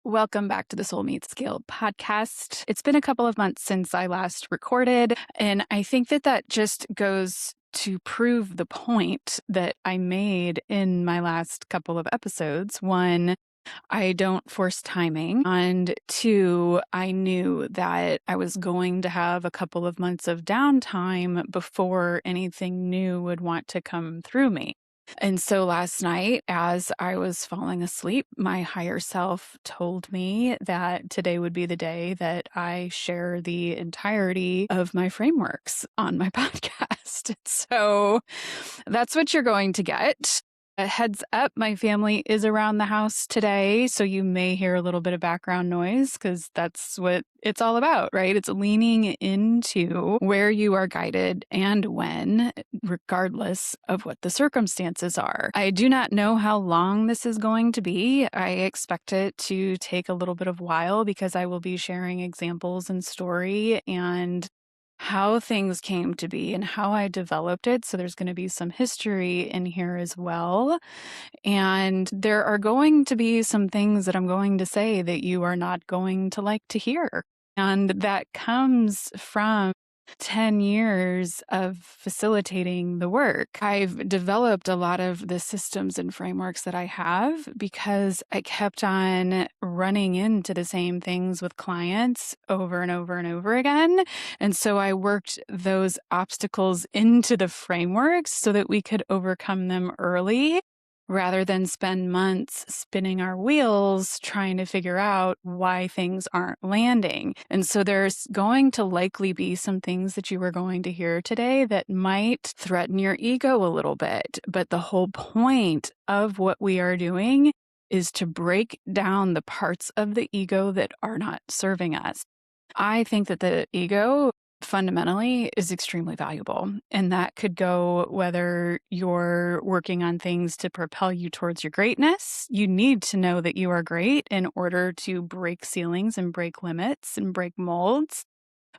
Welcome back to the Soul Meets Scale podcast. It's been a couple of months since I last recorded, and I think that just goes to prove the point that I made in my last couple of episodes. One, I don't force timing. And two, I knew that I was going to have a couple of months of downtime before anything new would want to come through me. And so last night, as I was falling asleep, my higher self told me that today would be the day that I share the entirety of my frameworks on my podcast. So that's what you're going to get. A heads up, my family is around the house today, so you may hear a little bit of background noise because that's what it's all about, right? It's leaning into where you are guided and when, regardless of what the circumstances are. I do not know how long this is going to be. I expect it to take a little bit of while because I will be sharing examples and story and how things came to be and how I developed it. So there's going to be some history in here as well. And there are going to be some things that I'm going to say that you are not going to like to hear. And that comes from 10 years of facilitating the work. I've developed a lot of the systems and frameworks that I have because I kept on running into the same things with clients over and over and over again. And so I worked those obstacles into the frameworks so that we could overcome them early, rather than spend months spinning our wheels trying to figure out why things aren't landing. And so there's going to likely be some things that you are going to hear today that might threaten your ego a little bit. But the whole point of what we are doing is to break down the parts of the ego that are not serving us. I think that the ego fundamentally is extremely valuable. And that could go whether you're working on things to propel you towards your greatness. You need to know that you are great in order to break ceilings and break limits and break molds.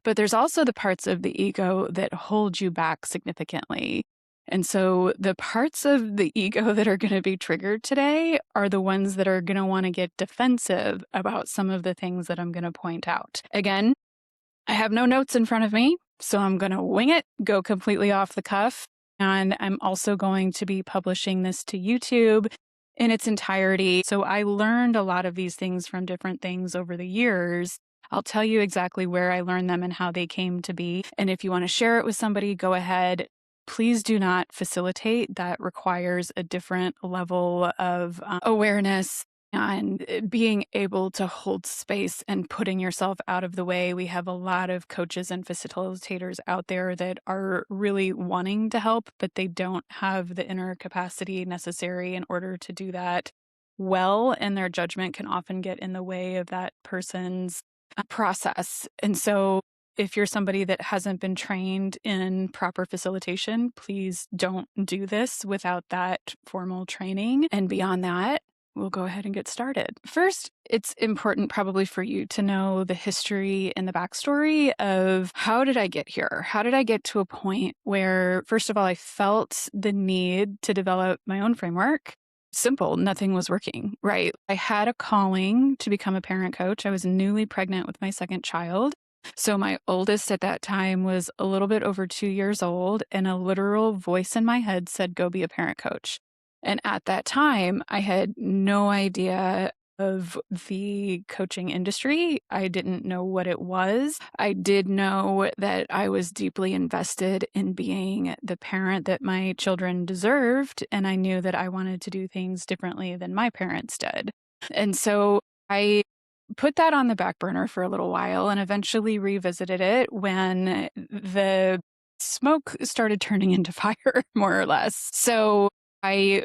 But there's also the parts of the ego that hold you back significantly. And so the parts of the ego that are going to be triggered today are the ones that are going to want to get defensive about some of the things that I'm going to point out. Again, I have no notes in front of me, so I'm going to wing it, go completely off the cuff. And I'm also going to be publishing this to YouTube in its entirety. So I learned a lot of these things from different things over the years. I'll tell you exactly where I learned them and how they came to be. And if you want to share it with somebody, go ahead. Please do not facilitate. That requires a different level of awareness and being able to hold space and putting yourself out of the way. We have a lot of coaches and facilitators out there that are really wanting to help, but they don't have the inner capacity necessary in order to do that well, and their judgment can often get in the way of that person's process. And so if you're somebody that hasn't been trained in proper facilitation, please don't do this without that formal training. And beyond that, we'll go ahead and get started. First, it's important probably for you to know the history and the backstory of how did I get here? How did I get to a point where, first of all, I felt the need to develop my own framework? Simple, nothing was working, right? I had a calling to become a parent coach. I was newly pregnant with my second child. So my oldest at that time was a little bit over 2 years old, and a literal voice in my head said, go be a parent coach. And at that time, I had no idea of the coaching industry. I didn't know what it was. I did know that I was deeply invested in being the parent that my children deserved. And I knew that I wanted to do things differently than my parents did. And so I put that on the back burner for a little while and eventually revisited it when the smoke started turning into fire, more or less. So I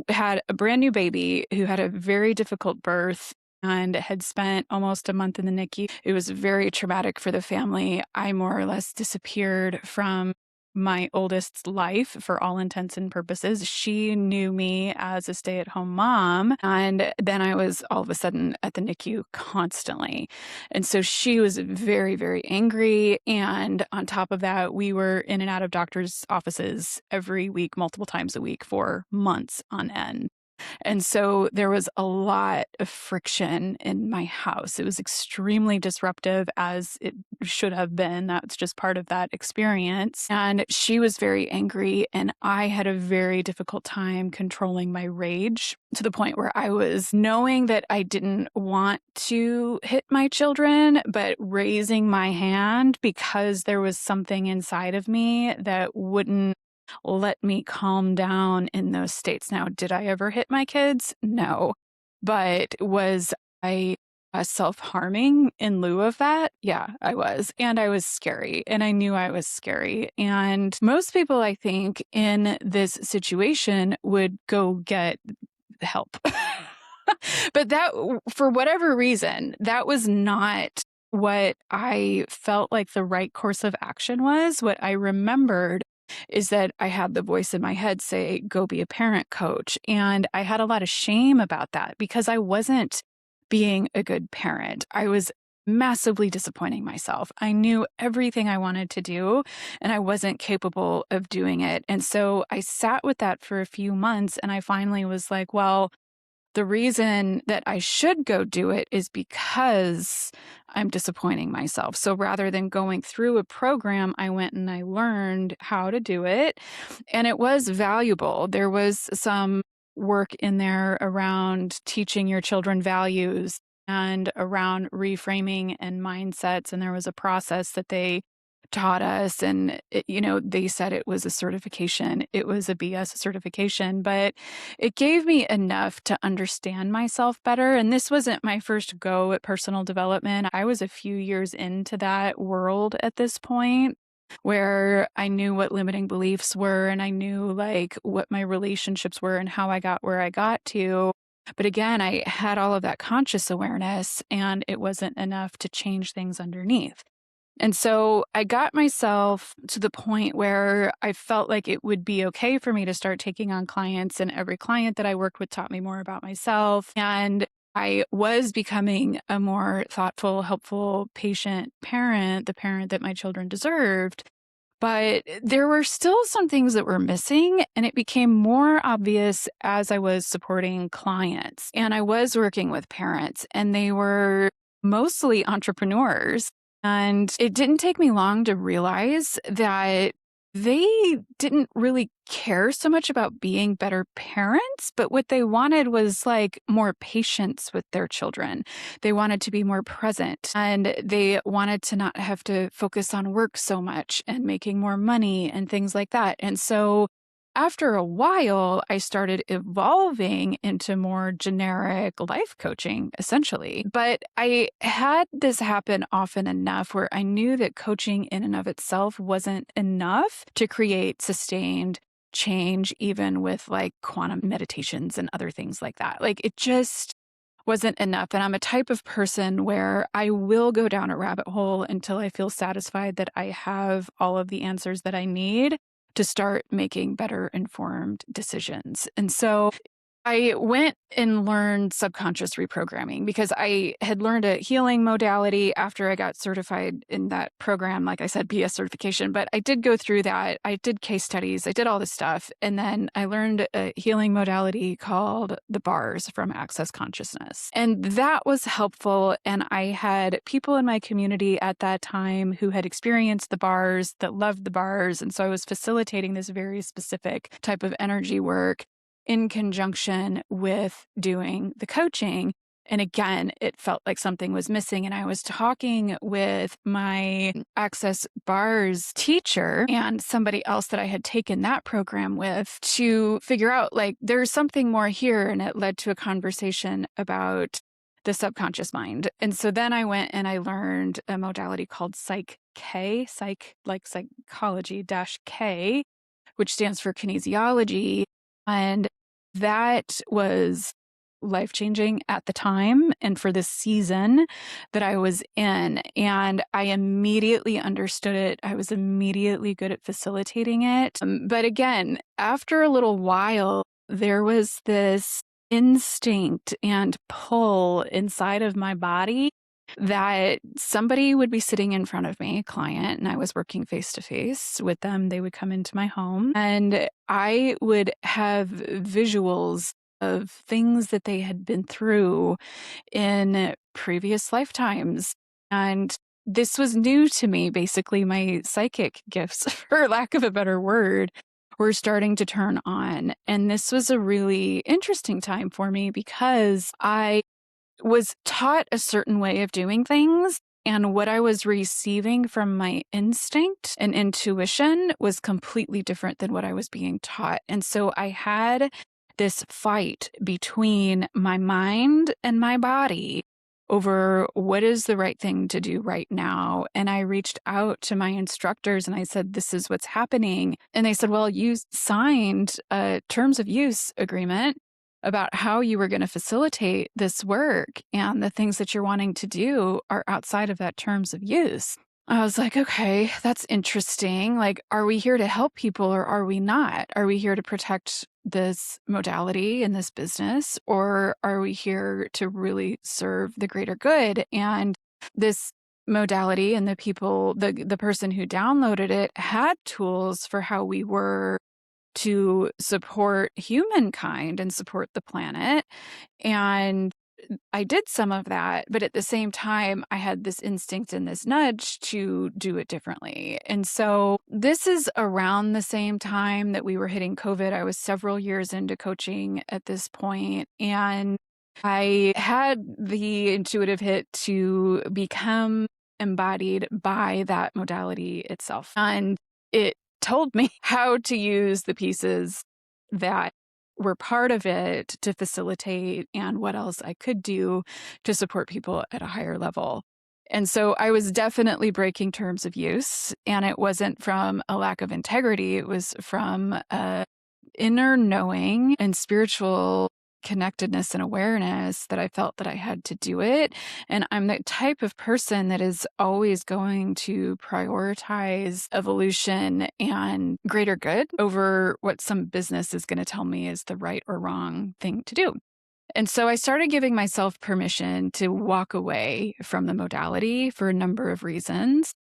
had a brand new baby who had a very difficult birth and had spent almost a month in the NICU. It was very traumatic for the family. I more or less disappeared from my oldest's life for all intents and purposes. She knew me as a stay-at-home mom, and then I was all of a sudden at the NICU constantly. And so she was very, very angry. And on top of that, we were in and out of doctors' offices every week, multiple times a week for months on end. And so there was a lot of friction in my house. It was extremely disruptive, as it should have been. That's just part of that experience. And she was very angry, and I had a very difficult time controlling my rage, to the point where I was knowing that I didn't want to hit my children, but raising my hand because there was something inside of me that wouldn't let me calm down in those states. Now, did I ever hit my kids? No. But was I self-harming in lieu of that? Yeah, I was. And I was scary. And I knew I was scary. And most people, I think, in this situation would go get help. But that, for whatever reason, that was not what I felt like the right course of action was. What I remembered is that I had the voice in my head say, go be a parent coach. And I had a lot of shame about that because I wasn't being a good parent. I was massively disappointing myself. I knew everything I wanted to do, and I wasn't capable of doing it. And so I sat with that for a few months, and I finally was like, well, the reason that I should go do it is because I'm disappointing myself. So rather than going through a program, I went and I learned how to do it. And it was valuable. There was some work in there around teaching your children values and around reframing and mindsets. And there was a process that they taught us, and they said it was a certification. It was a BS certification, but it gave me enough to understand myself better. And this wasn't my first go at personal development. I was a few years into that world at this point, where I knew what limiting beliefs were, and I knew like what my relationships were and how I got where I got to. But again, I had all of that conscious awareness, and it wasn't enough to change things underneath. And so I got myself to the point where I felt like it would be okay for me to start taking on clients. And every client that I worked with taught me more about myself. And I was becoming a more thoughtful, helpful, patient parent, the parent that my children deserved. But there were still some things that were missing, and it became more obvious as I was supporting clients. And I was working with parents, and they were mostly entrepreneurs. And it didn't take me long to realize that they didn't really care so much about being better parents, but what they wanted was like more patience with their children. They wanted to be more present, and they wanted to not have to focus on work so much and making more money and things like that. And so after a while, I started evolving into more generic life coaching, essentially. But I had this happen often enough where I knew that coaching in and of itself wasn't enough to create sustained change, even with like quantum meditations and other things like that. Like it just wasn't enough. And I'm a type of person where I will go down a rabbit hole until I feel satisfied that I have all of the answers that I need to start making better informed decisions. And so I went and learned subconscious reprogramming because I had learned a healing modality after I got certified in that program. Like I said, BS certification, but I did go through that. I did case studies. I did all this stuff. And then I learned a healing modality called the bars from Access Consciousness. And that was helpful. And I had people in my community at that time who had experienced the bars, that loved the bars. And so I was facilitating this very specific type of energy work in conjunction with doing the coaching. And again, it felt like something was missing. And I was talking with my Access Bars teacher and somebody else that I had taken that program with to figure out like there's something more here. And it led to a conversation about the subconscious mind. And so then I went and I learned a modality called Psych K, psych like psychology dash K, which stands for kinesiology. And that was life-changing at the time and for the season that I was in. And I immediately understood it. I was immediately good at facilitating it. But again, after a little while, there was this instinct and pull inside of my body that somebody would be sitting in front of me, a client, and I was working face to face with them. They would come into my home and I would have visuals of things that they had been through in previous lifetimes. And this was new to me. Basically, my psychic gifts, for lack of a better word, were starting to turn on. And this was a really interesting time for me because I was taught a certain way of doing things. And what I was receiving from my instinct and intuition was completely different than what I was being taught. And so I had this fight between my mind and my body over what is the right thing to do right now. And I reached out to my instructors and I said, this is what's happening. And they said, well, you signed a terms of use agreement about how you were going to facilitate this work, and the things that you're wanting to do are outside of that terms of use. I was like, okay, that's interesting. Like, are we here to help people or are we not? Are we here to protect this modality in this business, or are we here to really serve the greater good? And this modality and the people, the person who downloaded it had tools for how we were to support humankind and support the planet. And I did some of that, but at the same time, I had this instinct and this nudge to do it differently. And so this is around the same time that we were hitting COVID. I was several years into coaching at this point, and I had the intuitive hit to become embodied by that modality itself. And it told me how to use the pieces that were part of it to facilitate and what else I could do to support people at a higher level. And so I was definitely breaking terms of use, and it wasn't from a lack of integrity. It was from a inner knowing and spiritual connectedness and awareness that I felt that I had to do it. And I'm the type of person that is always going to prioritize evolution and greater good over what some business is going to tell me is the right or wrong thing to do. And so I started giving myself permission to walk away from the modality for a number of reasons,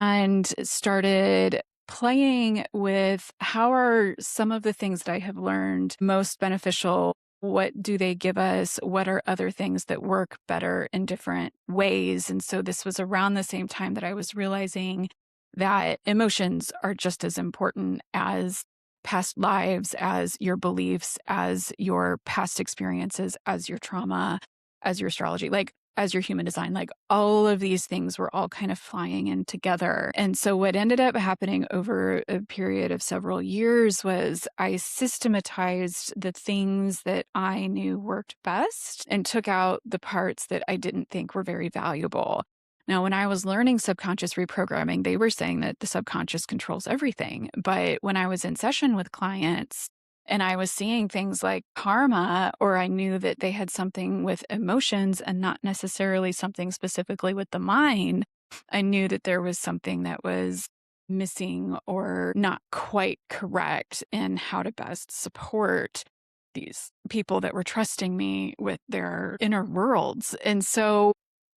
and started playing with how are some of the things that I have learned most beneficial. What do they give us? What are other things that work better in different ways? And so this was around the same time that I was realizing that emotions are just as important as past lives, as your beliefs, as your past experiences, as your trauma, as your astrology. Like, as your human design, like all of these things were all kind of flying in together. And so what ended up happening over a period of several years was I systematized the things that I knew worked best and took out the parts that I didn't think were very valuable. Now, when I was learning subconscious reprogramming, they were saying that the subconscious controls everything. But when I was in session with clients, and I was seeing things like karma, or I knew that they had something with emotions and not necessarily something specifically with the mind, I knew that there was something that was missing or not quite correct in how to best support these people that were trusting me with their inner worlds. And so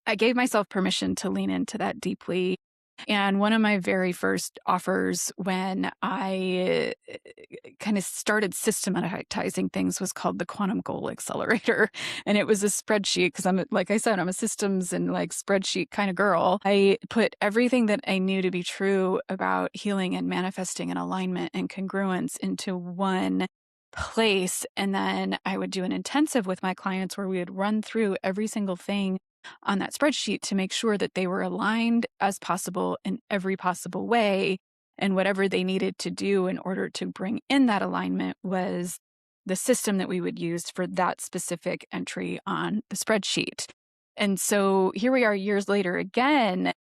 I gave myself permission to lean into that deeply. And one of my very first offers when I kind of started systematizing things was called the Quantum Goal Accelerator. And it was a spreadsheet because like I said, I'm a systems and like spreadsheet kind of girl. I put everything that I knew to be true about healing and manifesting and alignment and congruence into one place. And then I would do an intensive with my clients where we would run through every single thing on that spreadsheet to make sure that they were aligned as possible in every possible way. And whatever they needed to do in order to bring in that alignment was the system that we would use for that specific entry on the spreadsheet. And so here we are years later again.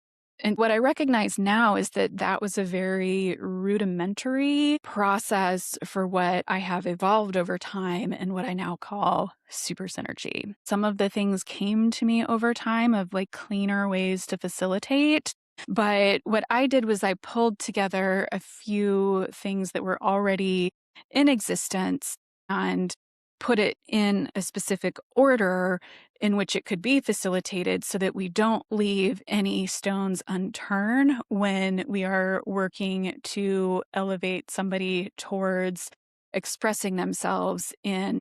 And what I recognize now is that that was a very rudimentary process for what I have evolved over time and what I now call super synergy. Some of the things came to me over time of like cleaner ways to facilitate. But what I did was I pulled together a few things that were already in existence and put it in a specific order in which it could be facilitated so that we don't leave any stones unturned when we are working to elevate somebody towards expressing themselves in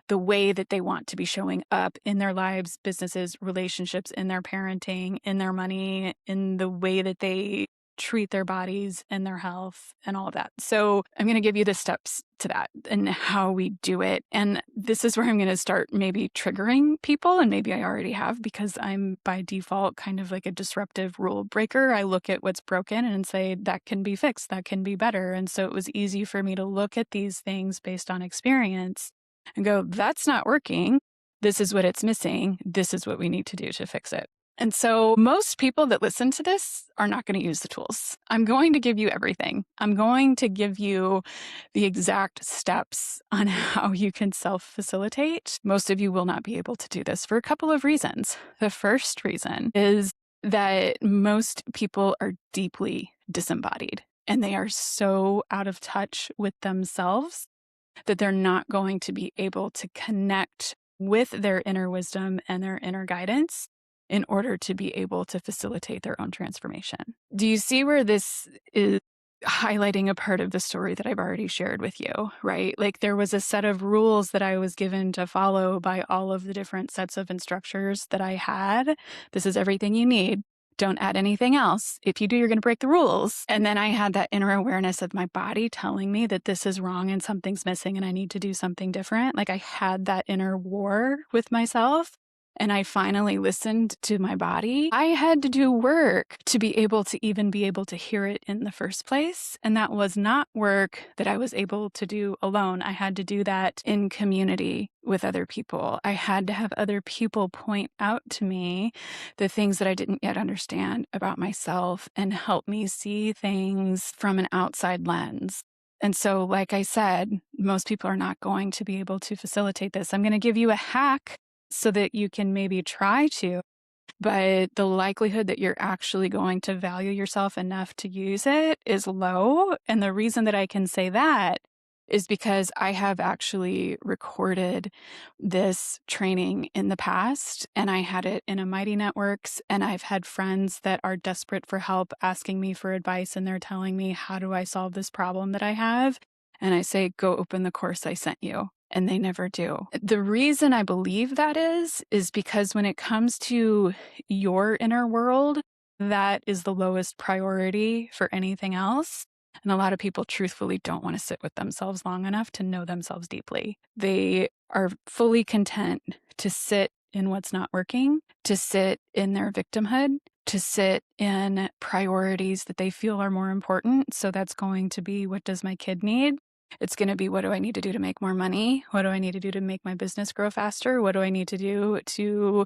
the way that they want to be showing up in their lives, businesses, relationships, in their parenting, in their money, in the way that they treat their bodies and their health and all of that. So I'm going to give you the steps to that and how we do it. And this is where I'm going to start maybe triggering people. And maybe I already have, because I'm by default kind of like a disruptive rule breaker. I look at what's broken and say that can be fixed, that can be better. And so it was easy for me to look at these things based on experience and go, that's not working. This is what it's missing. This is what we need to do to fix it. And so most people that listen to this are not going to use the tools. I'm going to give you everything. I'm going to give you the exact steps on how you can self-facilitate. Most of you will not be able to do this for a couple of reasons. The first reason is that most people are deeply disembodied and they are so out of touch with themselves that they're not going to be able to connect with their inner wisdom and their inner guidance in order to be able to facilitate their own transformation. Do you see where this is highlighting a part of the story that I've already shared with you, right? Like there was a set of rules that I was given to follow by all of the different sets of instructors that I had. This is everything you need. Don't add anything else. If you do, you're going to break the rules. And then I had that inner awareness of my body telling me that this is wrong and something's missing and I need to do something different. Like I had that inner war with myself. And I finally listened to my body. I had to do work to be able to even be able to hear it in the first place. And that was not work that I was able to do alone. I had to do that in community with other people. I had to have other people point out to me the things that I didn't yet understand about myself and help me see things from an outside lens. And so, like I said, most people are not going to be able to facilitate this. I'm going to give you a hack so that you can maybe try to, but the likelihood that you're actually going to value yourself enough to use it is low. And the reason that I can say that is because I have actually recorded this training in the past, and I had it in a Mighty Networks, and I've had friends that are desperate for help asking me for advice, and they're telling me, how do I solve this problem that I have? And I say, go open the course I sent you. And they never do. The reason I believe that is because when it comes to your inner world, that is the lowest priority for anything else. And a lot of people truthfully don't want to sit with themselves long enough to know themselves deeply. They are fully content to sit in what's not working, to sit in their victimhood, to sit in priorities that they feel are more important. So that's going to be, what does my kid need? It's going to be, what do I need to do to make more money? What do I need to do to make my business grow faster? What do I need to do to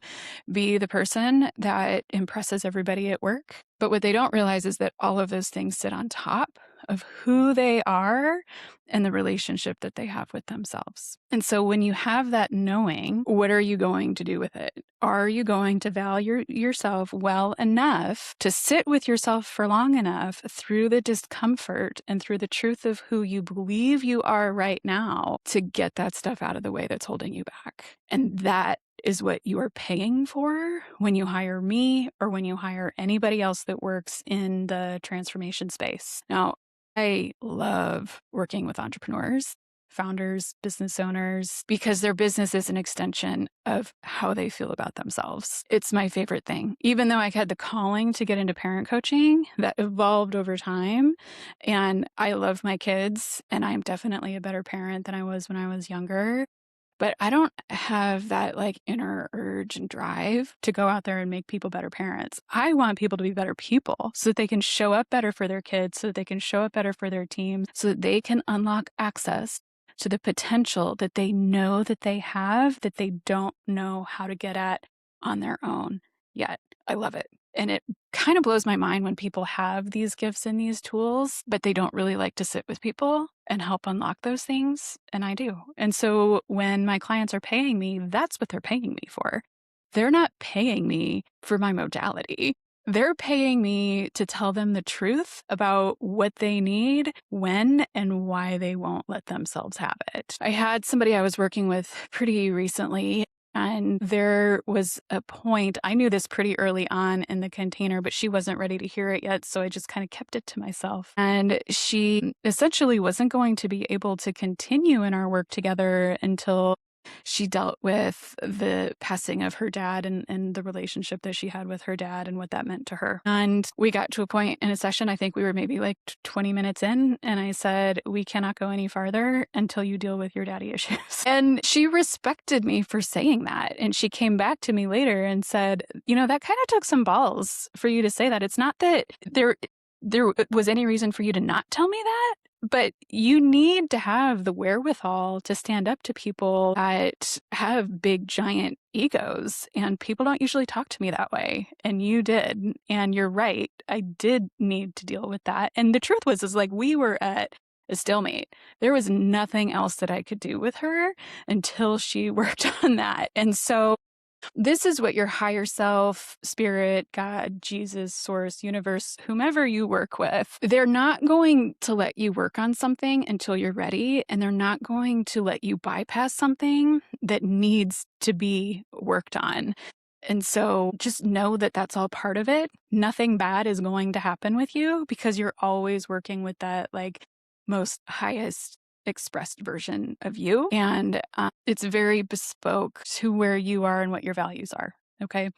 be the person that impresses everybody at work? But what they don't realize is that all of those things sit on top of who they are and the relationship that they have with themselves. And so when you have that knowing, what are you going to do with it? Are you going to value yourself well enough to sit with yourself for long enough through the discomfort and through the truth of who you believe you are right now to get that stuff out of the way that's holding you back? And that is what you are paying for when you hire me or when you hire anybody else that works in the transformation space. Now, I love working with entrepreneurs, founders, business owners, because their business is an extension of how they feel about themselves. It's my favorite thing. Even though I had the calling to get into parent coaching, that evolved over time. And I love my kids, and I'm definitely a better parent than I was when I was younger. But I don't have that like inner urge and drive to go out there and make people better parents. I want people to be better people so that they can show up better for their kids, so that they can show up better for their teams, so that they can unlock access to the potential that they know that they have, that they don't know how to get at on their own yet. I love it. And it kind of blows my mind when people have these gifts and these tools, but they don't really like to sit with people and help unlock those things. And I do. And so when my clients are paying me, that's what they're paying me for. They're not paying me for my modality. They're paying me to tell them the truth about what they need, when, and why they won't let themselves have it. I had somebody I was working with pretty recently, and there was a point, I knew this pretty early on in the container, but she wasn't ready to hear it yet, so I just kind of kept it to myself. And she essentially wasn't going to be able to continue in our work together until She dealt with the passing of her dad and the relationship that she had with her dad and what that meant to her. And we got to a point in a session, I think we were maybe like 20 minutes in, and I said, we cannot go any farther until you deal with your daddy issues. And she respected me for saying that. And she came back to me later and said, that kind of took some balls for you to say that. It's not that there was any reason for you to not tell me that, but you need to have the wherewithal to stand up to people that have big, giant egos. And people don't usually talk to me that way. And you did. And you're right. I did need to deal with that. And the truth was, is like we were at a stalemate. There was nothing else that I could do with her until she worked on that. And so this is what your higher self, spirit, God, Jesus, source, universe, whomever you work with, they're not going to let you work on something until you're ready. And they're not going to let you bypass something that needs to be worked on. And so just know that that's all part of it. Nothing bad is going to happen with you because you're always working with that most highest expressed version of you. And it's very bespoke to where you are and what your values are. Okay.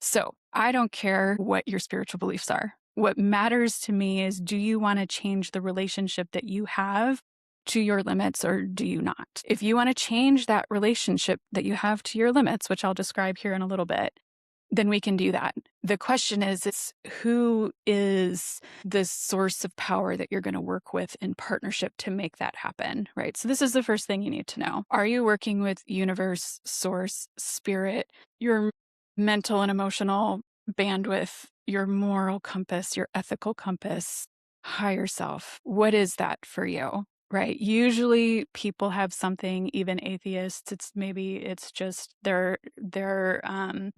So I don't care what your spiritual beliefs are. What matters to me is, do you want to change the relationship that you have to your limits or do you not? If you want to change that relationship that you have to your limits, which I'll describe here in a little bit, then we can do that. The question is who is the source of power that you're going to work with in partnership to make that happen, right? So this is the first thing you need to know. Are you working with universe, source, spirit, your mental and emotional bandwidth, your moral compass, your ethical compass, higher self? What is that for you? Right. Usually people have something, even atheists, it's just their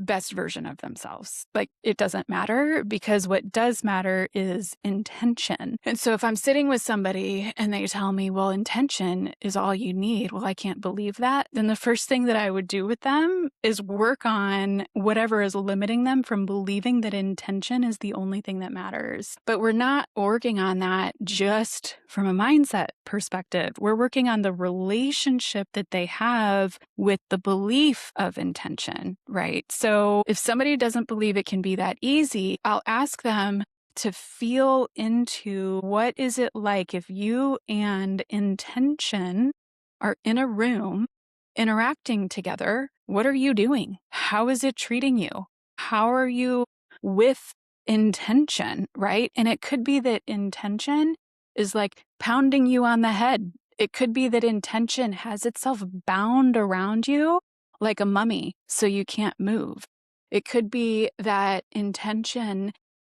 best version of themselves. Like it doesn't matter because what does matter is intention. And so if I'm sitting with somebody and they tell me, well, intention is all you need. Well, I can't believe that. Then the first thing that I would do with them is work on whatever is limiting them from believing that intention is the only thing that matters. But we're not working on that just from a mindset perspective. We're working on the relationship that they have with the belief of intention, right? So if somebody doesn't believe it can be that easy, I'll ask them to feel into what is it like if you and intention are in a room interacting together. What are you doing? How is it treating you? How are you with intention, right? And it could be that intention is like pounding you on the head. It could be that intention has itself bound around you like a mummy so you can't move. It could be that intention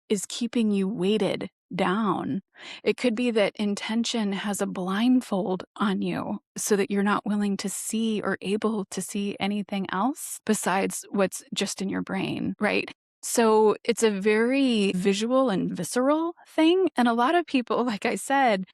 is keeping you weighted down. It could be that intention has a blindfold on you so that you're not willing to see or able to see anything else besides what's just in your brain, right? So it's a very visual and visceral thing. And a lot of people, like I said,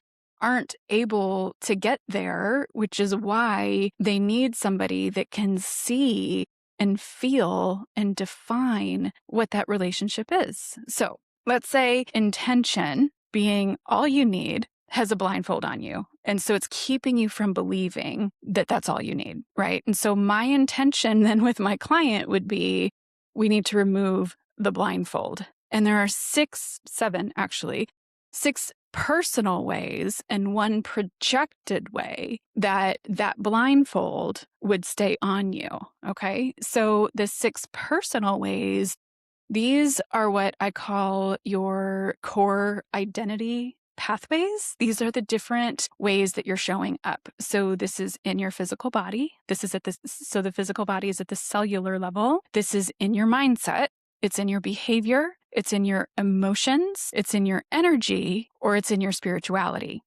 aren't able to get there, which is why they need somebody that can see and feel and define what that relationship is. So let's say intention being all you need has a blindfold on you. And so it's keeping you from believing that that's all you need, right? And so my intention then with my client would be, we need to remove the blindfold. And there are six personal ways and one projected way that blindfold would stay on you. Okay. So the six personal ways, these are what I call your core identity pathways. These are the different ways that you're showing up. So this is in your physical body. So the physical body is at the cellular level. This is in your mindset. It's in your behavior. It's in your emotions. It's in your energy, or it's in your spirituality.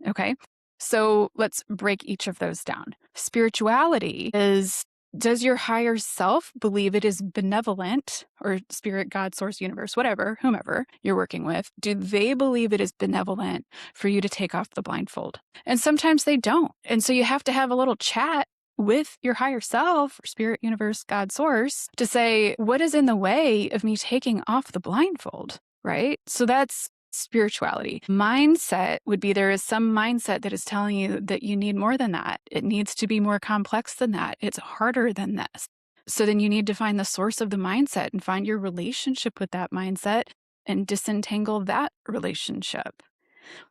Okay. So let's break each of those down. Spirituality is, does your higher self believe it is benevolent, or spirit, God, source, universe, whatever, whomever you're working with? Do they believe it is benevolent for you to take off the blindfold? And sometimes they don't. And so you have to have a little chat with your higher self, or spirit, universe, God, source, to say, what is in the way of me taking off the blindfold, right? So that's spirituality. Mindset would be there is some mindset that is telling you that you need more than that. It needs to be more complex than that. It's harder than this. So then you need to find the source of the mindset and find your relationship with that mindset and disentangle that relationship.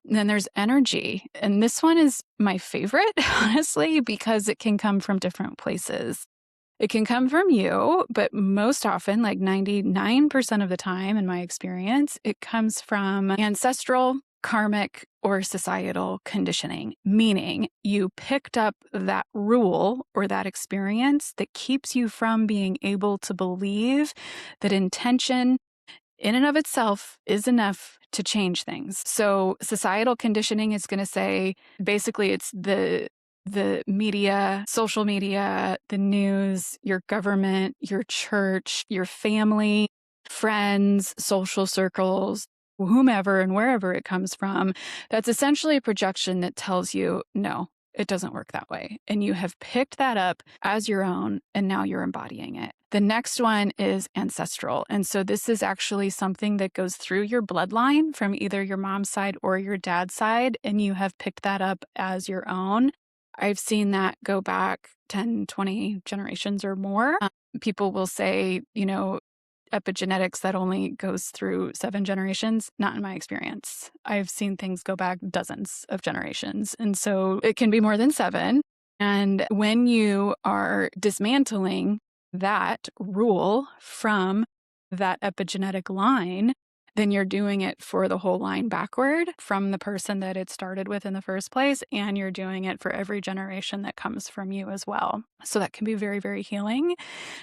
And then there's energy. And this one is my favorite, honestly, because it can come from different places. It can come from you, but most often, like 99% of the time in my experience, it comes from ancestral, karmic, or societal conditioning, meaning you picked up that rule or that experience that keeps you from being able to believe that intention in and of itself is enough to change things. So societal conditioning is going to say, basically it's the media, social media, the news, your government, your church, your family, friends, social circles, whomever and wherever it comes from. That's essentially a projection that tells you, no, it doesn't work that way. And you have picked that up as your own, and now you're embodying it. The next one is ancestral. And so this is actually something that goes through your bloodline from either your mom's side or your dad's side, and you have picked that up as your own. I've seen that go back 10, 20 generations or more. People will say, epigenetics that only goes through 7 generations. Not in my experience. I've seen things go back dozens of generations. And so it can be more than 7. And when you are dismantling that rule from that epigenetic line, then you're doing it for the whole line backward from the person that it started with in the first place. And you're doing it for every generation that comes from you as well. So that can be very, very healing.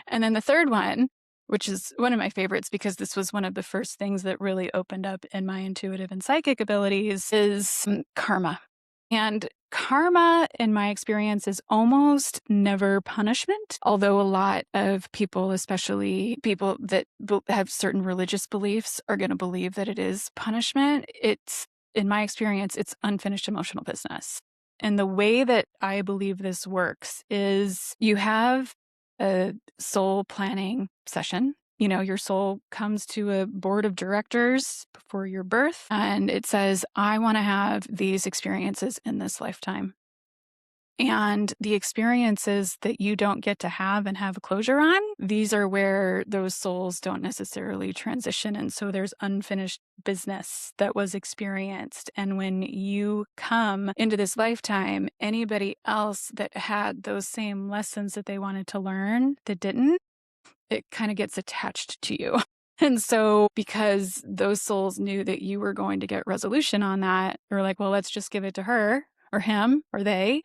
And then the third one, which is one of my favorites because this was one of the first things that really opened up in my intuitive and psychic abilities, is karma. And karma, in my experience, is almost never punishment, although a lot of people, especially people that have certain religious beliefs, are going to believe that it is punishment. It's, in my experience, it's unfinished emotional business. And the way that I believe this works is you have a soul planning session. Your soul comes to a board of directors before your birth, and it says, I want to have these experiences in this lifetime. And the experiences that you don't get to have and have closure on, these are where those souls don't necessarily transition. And so there's unfinished business that was experienced. And when you come into this lifetime, anybody else that had those same lessons that they wanted to learn that didn't, it kind of gets attached to you. And so because those souls knew that you were going to get resolution on that, they're like, well, let's just give it to her or him or they,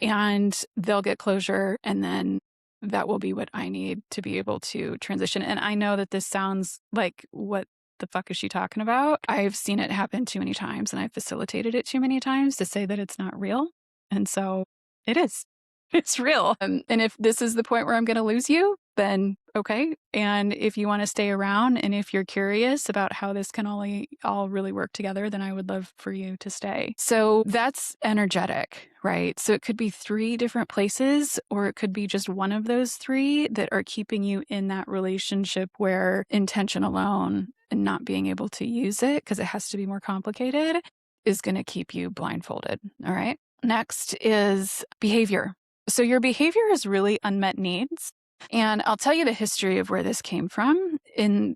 and they'll get closure. And then that will be what I need to be able to transition. And I know that this sounds like, what the fuck is she talking about? I've seen it happen too many times, and I've facilitated it too many times to say that it's not real. And so it is. It's real. And if this is the point where I'm going to lose you, then okay. And if you want to stay around, and if you're curious about how this can all really work together, then I would love for you to stay. So that's energetic, right? So it could be 3 different places, or it could be just one of those 3 that are keeping you in that relationship where intention alone and not being able to use it, because it has to be more complicated, is going to keep you blindfolded. All right. Next is behavior. So your behavior is really unmet needs. And I'll tell you the history of where this came from.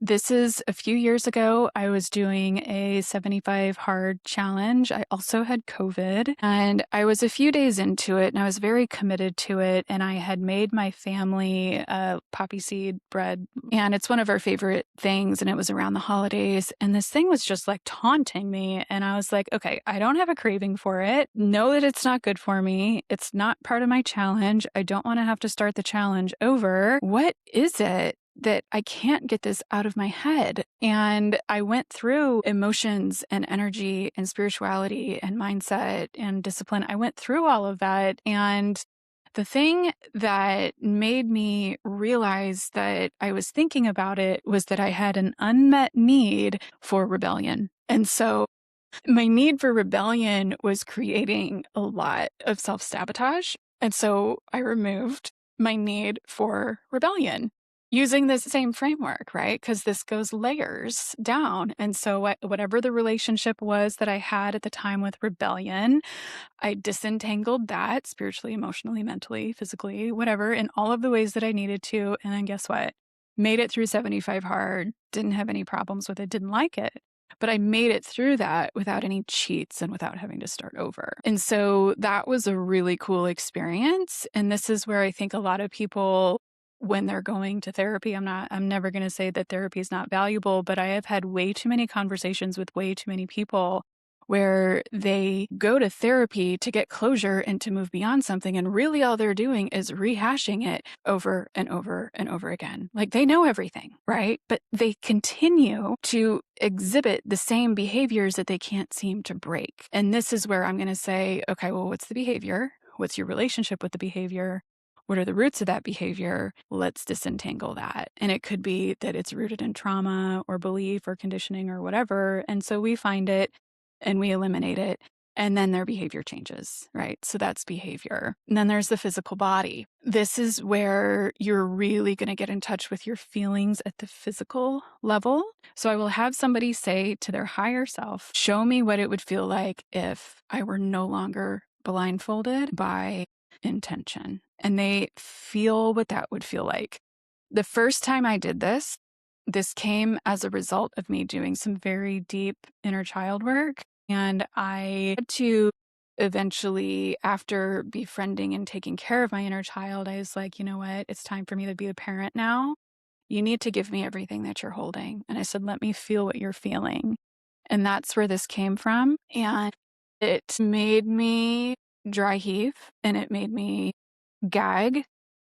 This is a few years ago. I was doing a 75 hard challenge. I also had COVID, and I was a few days into it, and I was very committed to it. And I had made my family poppy seed bread, and it's one of our favorite things. And it was around the holidays, and this thing was just like taunting me. And I was like, okay, I don't have a craving for it. Know that it's not good for me. It's not part of my challenge. I don't want to have to start the challenge over. What is it that I can't get this out of my head? And I went through emotions and energy and spirituality and mindset and discipline. I went through all of that. And the thing that made me realize that I was thinking about it was that I had an unmet need for rebellion. And so my need for rebellion was creating a lot of self-sabotage. And so I removed my need for rebellion. using this same framework, right? Because this goes layers down. And so, whatever the relationship was that I had at the time with rebellion, I disentangled that spiritually, emotionally, mentally, physically, whatever, in all of the ways that I needed to. And then guess what? Made it through 75 hard, didn't have any problems with it, didn't like it. But I made it through that without any cheats and without having to start over. And so that was a really cool experience. And this is where I think a lot of people, when they're going to therapy, I'm never going to say that therapy is not valuable, but I have had way too many conversations with way too many people where they go to therapy to get closure and to move beyond something. And really all they're doing is rehashing it over and over and over again. Like they know everything, right? But they continue to exhibit the same behaviors that they can't seem to break. And this is where I'm going to say, okay, well, what's the behavior? What's your relationship with the behavior? What are the roots of that behavior? Let's disentangle that. And it could be that it's rooted in trauma or belief or conditioning or whatever. And so we find it and we eliminate it, and then their behavior changes, right? So that's behavior. And then there's the physical body. This is where you're really going to get in touch with your feelings at the physical level. So I will have somebody say to their higher self, show me what it would feel like if I were no longer blindfolded by intention. And they feel what that would feel like. The first time I did this came as a result of me doing some very deep inner child work. And I had to eventually, after befriending and taking care of my inner child, I was like, you know what? It's time for me to be a parent now. You need to give me everything that you're holding. And I said, let me feel what you're feeling. And that's where this came from. And it made me dry heave and it made me gag.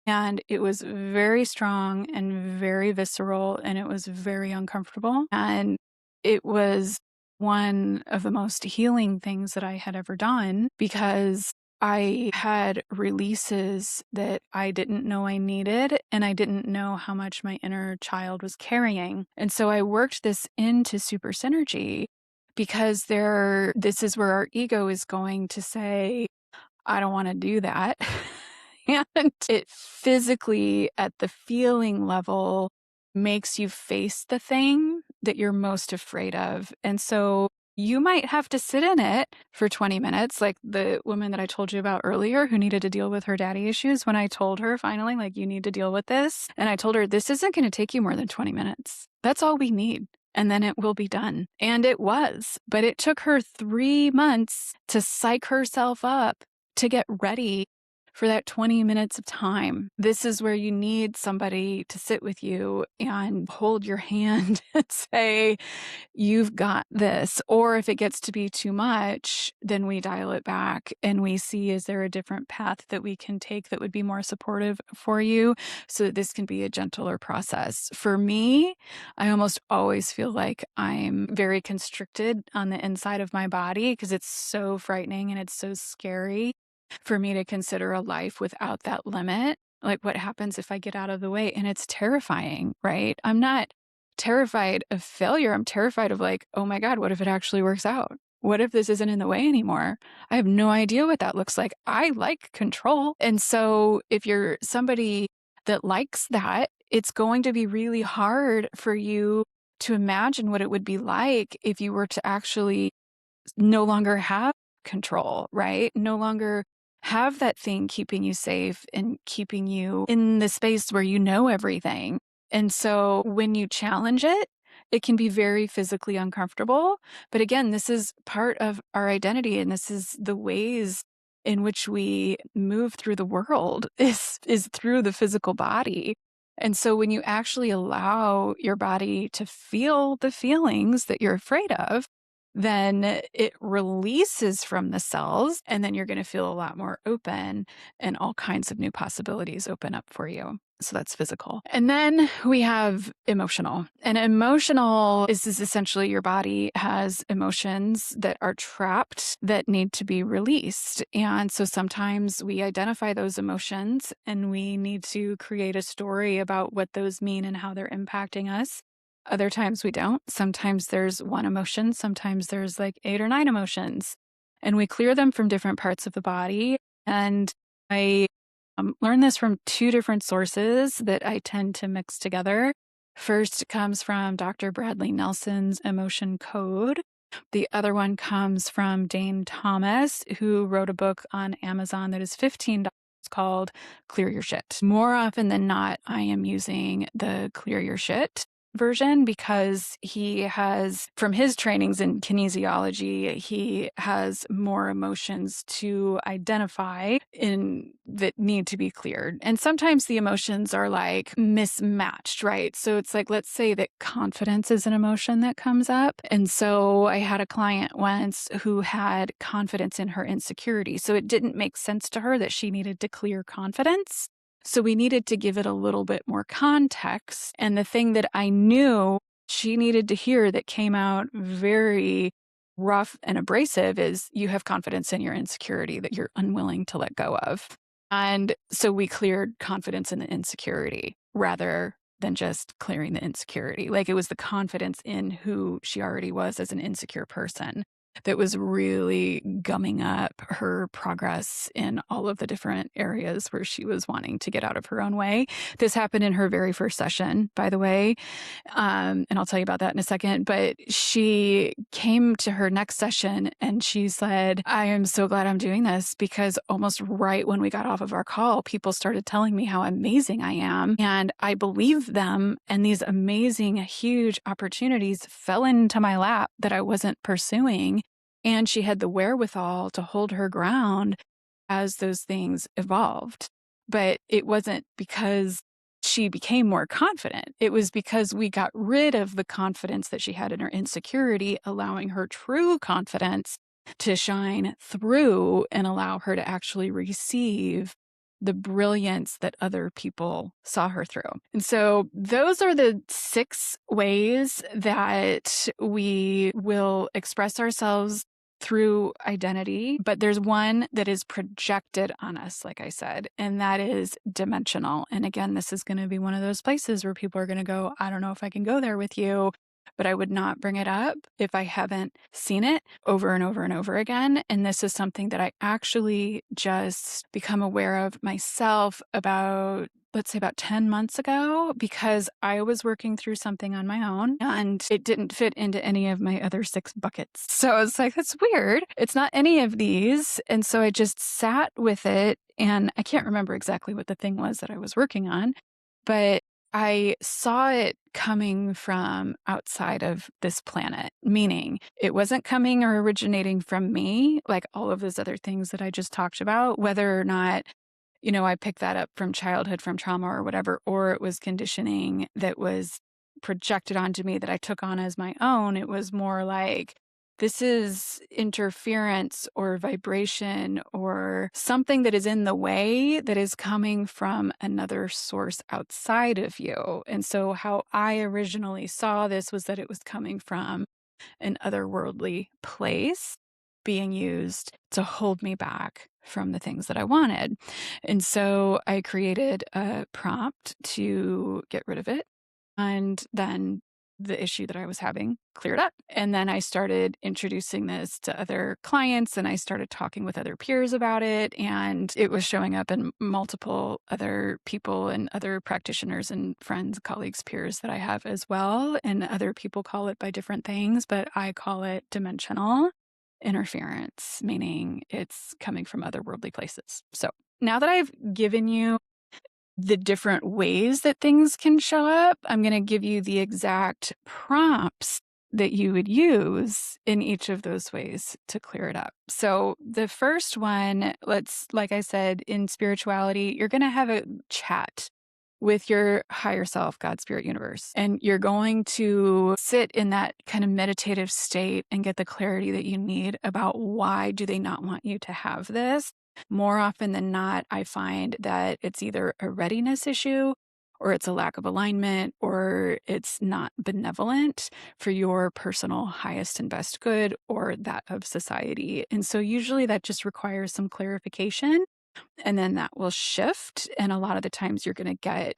And it was very strong and very visceral and it was very uncomfortable. And it was one of the most healing things that I had ever done because I had releases that I didn't know I needed and I didn't know how much my inner child was carrying. And so I worked this into super synergy because this is where our ego is going to say, I don't want to do that. And it physically, at the feeling level, makes you face the thing that you're most afraid of. And so you might have to sit in it for 20 minutes, like the woman that I told you about earlier who needed to deal with her daddy issues. When I told her finally, like, you need to deal with this. And I told her, this isn't going to take you more than 20 minutes. That's all we need. And then it will be done. And it was. But it took her 3 months to psych herself up to get ready for that 20 minutes of time. This is where you need somebody to sit with you and hold your hand and say, you've got this. Or if it gets to be too much, then we dial it back and we see, is there a different path that we can take that would be more supportive for you so that this can be a gentler process? For me, I almost always feel like I'm very constricted on the inside of my body because it's so frightening and it's so scary for me to consider a life without that limit. Like, what happens if I get out of the way? And it's terrifying, right? I'm not terrified of failure. I'm terrified of like, oh my God, what if it actually works out? What if this isn't in the way anymore? I have no idea what that looks like. I like control. And so if you're somebody that likes that, it's going to be really hard for you to imagine what it would be like if you were to actually no longer have control, right? No longer have that thing keeping you safe and keeping you in the space where you know everything. And so when you challenge it, it can be very physically uncomfortable. But again, this is part of our identity and this is the ways in which we move through the world is through the physical body. And so when you actually allow your body to feel the feelings that you're afraid of, then it releases from the cells and then you're going to feel a lot more open and all kinds of new possibilities open up for you. So that's physical. And then we have emotional. And emotional is essentially your body has emotions that are trapped that need to be released. And so sometimes we identify those emotions and we need to create a story about what those mean and how they're impacting us. Other times we don't. Sometimes there's one emotion. Sometimes there's like 8 or 9 emotions. And we clear them from different parts of the body. And I learned this from two different sources that I tend to mix together. First comes from Dr. Bradley Nelson's Emotion Code. The other one comes from Dane Thomas, who wrote a book on Amazon that is $15 called Clear Your Shit. More often than not, I am using the Clear Your Shit version because he has, from his trainings in kinesiology, he has more emotions to identify in that need to be cleared. And sometimes the emotions are like mismatched, right? So it's like, let's say that confidence is an emotion that comes up. And so I had a client once who had confidence in her insecurity. So it didn't make sense to her that she needed to clear confidence. So we needed to give it a little bit more context. And the thing that I knew she needed to hear that came out very rough and abrasive is you have confidence in your insecurity that you're unwilling to let go of. And so we cleared confidence in the insecurity rather than just clearing the insecurity. Like it was the confidence in who she already was as an insecure person that was really gumming up her progress in all of the different areas where she was wanting to get out of her own way. This happened in her very first session, by the way. And I'll tell you about that in a second. But she came to her next session and she said, I am so glad I'm doing this because almost right when we got off of our call, people started telling me how amazing I am. And I believed them. And these amazing, huge opportunities fell into my lap that I wasn't pursuing. And she had the wherewithal to hold her ground as those things evolved. But it wasn't because she became more confident. It was because we got rid of the confidence that she had in her insecurity, allowing her true confidence to shine through and allow her to actually receive the brilliance that other people saw her through. And so those are the 6 ways that we will express ourselves through identity, but there's one that is projected on us, like I said, and that is dimensional. And again, this is going to be one of those places where people are going to go, I don't know if I can go there with you, but I would not bring it up if I haven't seen it over and over and over again. And this is something that I actually just become aware of myself about, let's say about 10 months ago, because I was working through something on my own and it didn't fit into any of my other 6 buckets. So I was like, that's weird. It's not any of these. And so I just sat with it and I can't remember exactly what the thing was that I was working on, but I saw it coming from outside of this planet, meaning it wasn't coming or originating from me, like all of those other things that I just talked about, whether or not, I picked that up from childhood, from trauma or whatever, or it was conditioning that was projected onto me that I took on as my own. It was more like, this is interference or vibration or something that is in the way that is coming from another source outside of you. And so how I originally saw this was that it was coming from an otherworldly place being used to hold me back from the things that I wanted. And so I created a prompt to get rid of it. And then the issue that I was having cleared up. And then I started introducing this to other clients and I started talking with other peers about it. And it was showing up in multiple other people and other practitioners and friends, colleagues, peers that I have as well. And other people call it by different things, but I call it dimensional interference, meaning it's coming from otherworldly places. So now that I've given you the different ways that things can show up, I'm going to give you the exact prompts that you would use in each of those ways to clear it up. So the first one, like I said, in spirituality, you're going to have a chat with your higher self, God, spirit, universe, and you're going to sit in that kind of meditative state and get the clarity that you need about why do they not want you to have this. More often than not, I find that it's either a readiness issue or it's a lack of alignment or it's not benevolent for your personal highest and best good or that of society. And so usually that just requires some clarification and then that will shift. And a lot of the times you're going to get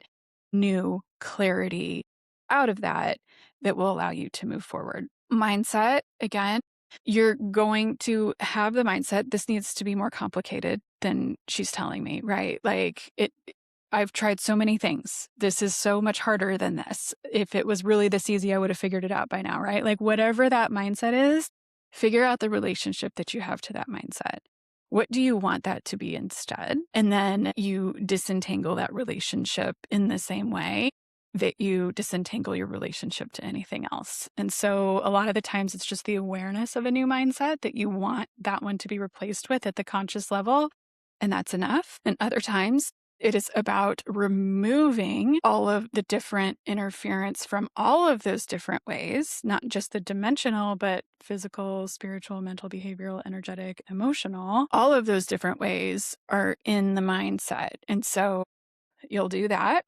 new clarity out of that that will allow you to move forward. Mindset, again, You're going to have the mindset, this needs to be more complicated than she's telling me, right? Like I've tried so many things. This is so much harder than this. If it was really this easy, I would have figured it out by now, right? Like whatever that mindset is, figure out the relationship that you have to that mindset. What do you want that to be instead? And then you disentangle that relationship in the same way that you disentangle your relationship to anything else. And so a lot of the times it's just the awareness of a new mindset that you want that one to be replaced with at the conscious level, and that's enough. And other times it is about removing all of the different interference from all of those different ways, not just the dimensional, but physical, spiritual, mental, behavioral, energetic, emotional. All of those different ways are in the mindset. And so you'll do that.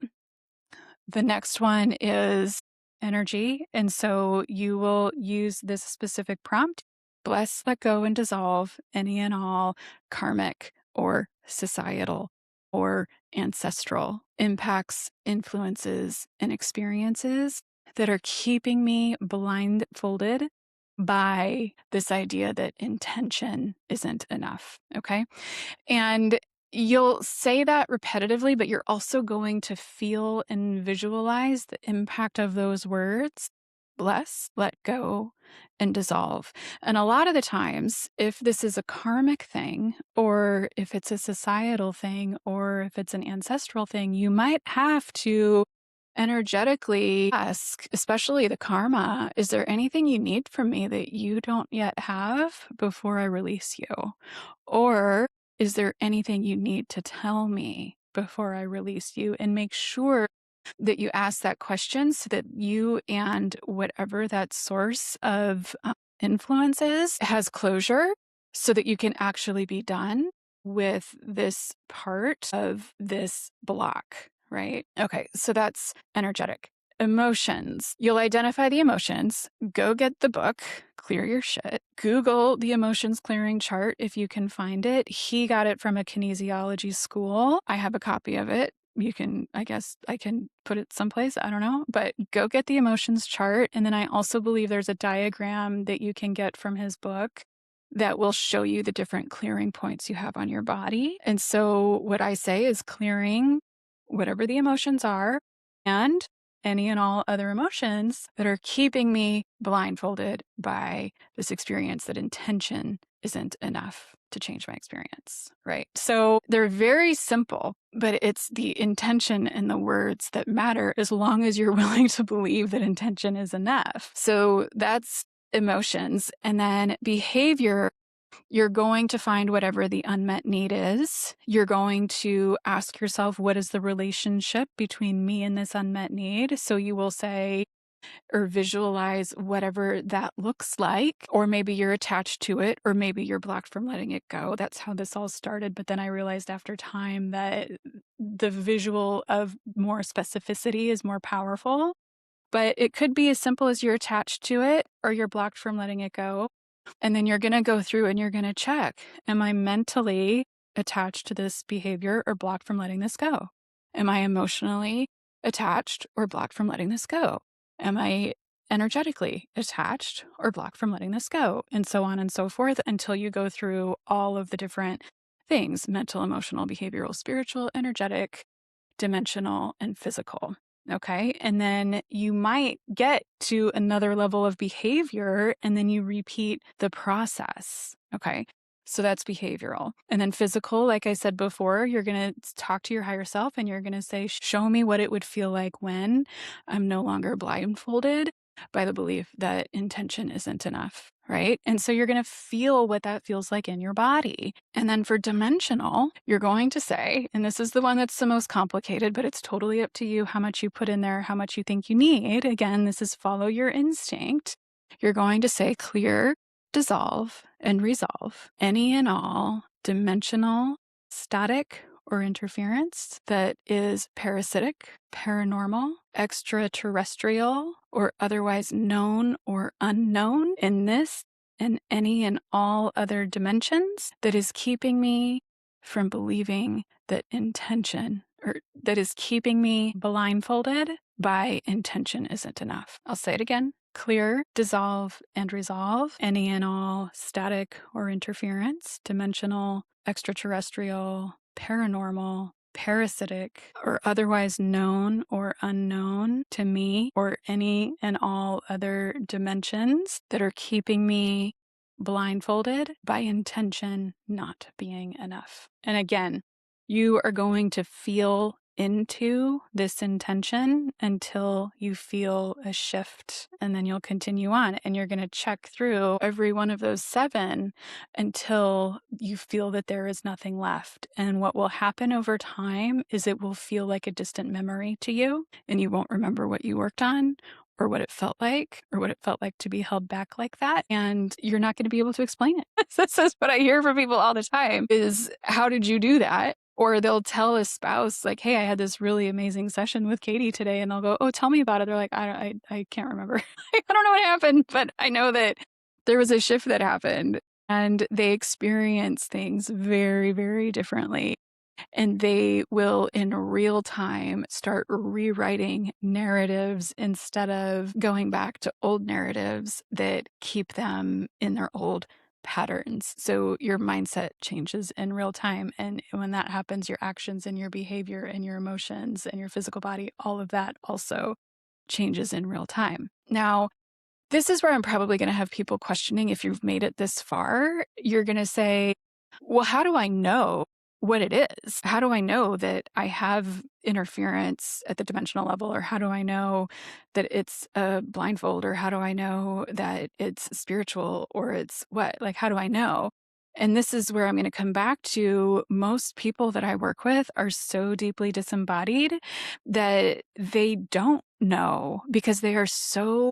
The next one is energy. And so you will use this specific prompt: bless, let go, and dissolve any and all karmic or societal or ancestral impacts, influences, and experiences that are keeping me blindfolded by this idea that intention isn't enough. Okay. And you'll say that repetitively, but you're also going to feel and visualize the impact of those words: bless, let go, and dissolve. And a lot of the times, if this is a karmic thing, or if it's a societal thing, or if it's an ancestral thing, you might have to energetically ask, especially the karma, is there anything you need from me that you don't yet have before I release you? Or is there anything you need to tell me before I release you? And make sure that you ask that question so that you and whatever that source of influence is has closure, so that you can actually be done with this part of this block, right? Okay, so that's energetic. Emotions. You'll identify the emotions, go get the book, Clear Your Shit. Google the emotions clearing chart if you can find it. He got it from a kinesiology school. I have a copy of it. You can, I guess I can put it someplace. I don't know, but go get the emotions chart. And then I also believe there's a diagram that you can get from his book that will show you the different clearing points you have on your body. And so what I say is clearing whatever the emotions are and any and all other emotions that are keeping me blindfolded by this experience that intention isn't enough to change my experience, right? So they're very simple, but it's the intention and the words that matter, as long as you're willing to believe that intention is enough. So that's emotions. And then behavior, you're going to find whatever the unmet need is. You're going to ask yourself, what is the relationship between me and this unmet need? So you will say or visualize whatever that looks like, or maybe you're attached to it, or maybe you're blocked from letting it go. That's how this all started. But then I realized after time that the visual of more specificity is more powerful. But it could be as simple as you're attached to it or you're blocked from letting it go. And then you're going to go through and you're going to check, am I mentally attached to this behavior or blocked from letting this go? Am I emotionally attached or blocked from letting this go? Am I energetically attached or blocked from letting this go? And so on and so forth, until you go through all of the different things: mental, emotional, behavioral, spiritual, energetic, dimensional, and physical. Okay. And then you might get to another level of behavior and then you repeat the process. Okay. So that's behavioral. And then physical, like I said before, you're going to talk to your higher self and you're going to say, show me what it would feel like when I'm no longer blindfolded by the belief that intention isn't enough. Right. And so you're going to feel what that feels like in your body. And then for dimensional, you're going to say, and this is the one that's the most complicated, but it's totally up to you how much you put in there, how much you think you need. Again, this is follow your instinct. You're going to say clear, dissolve, and resolve any and all dimensional, static, or interference that is parasitic, paranormal, extraterrestrial, or otherwise known or unknown in this and any and all other dimensions that is keeping me from believing that intention, or that is keeping me blindfolded by intention isn't enough. I'll say it again. clear, dissolve, and resolve any and all static or interference, dimensional, extraterrestrial, paranormal, parasitic, or otherwise known or unknown to me or any and all other dimensions that are keeping me blindfolded by intention not being enough. And again, you are going to feel into this intention until you feel a shift, and then you'll continue on, and you're going to check through every one of those 7 until you feel that there is nothing left. And what will happen over time is it will feel like a distant memory to you, and you won't remember what you worked on or what it felt like to be held back like that. And you're not going to be able to explain it. This is what I hear from people all the time is, how did you do that? Or they'll tell a spouse, like, hey, I had this really amazing session with Katie today. And they'll go, oh, tell me about it. They're like, I can't remember. I don't know what happened, but I know that there was a shift that happened, and they experience things very, very differently. And they will, in real time, start rewriting narratives instead of going back to old narratives that keep them in their old patterns. So your mindset changes in real time. And when that happens, your actions and your behavior and your emotions and your physical body, all of that also changes in real time. Now, this is where I'm probably going to have people questioning if you've made it this far. You're going to say, well, how do I know what it is? How do I know that I have interference at the dimensional level? Or how do I know that it's a blindfold? Or how do I know that it's spiritual? Or it's what? Like, how do I know? And this is where I'm going to come back to, most people that I work with are so deeply disembodied that they don't know, because they are so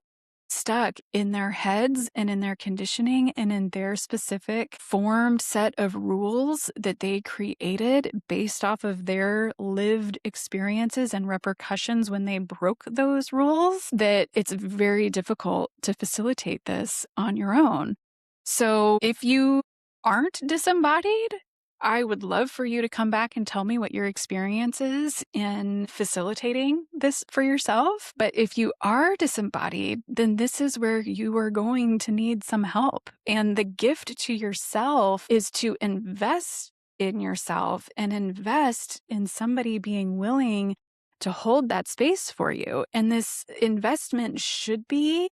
stuck in their heads and in their conditioning and in their specific formed set of rules that they created based off of their lived experiences and repercussions when they broke those rules, that it's very difficult to facilitate this on your own. So if you aren't disembodied, I would love for you to come back and tell me what your experience is in facilitating this for yourself. But if you are disembodied, then this is where you are going to need some help. And the gift to yourself is to invest in yourself and invest in somebody being willing to hold that space for you. And this investment should be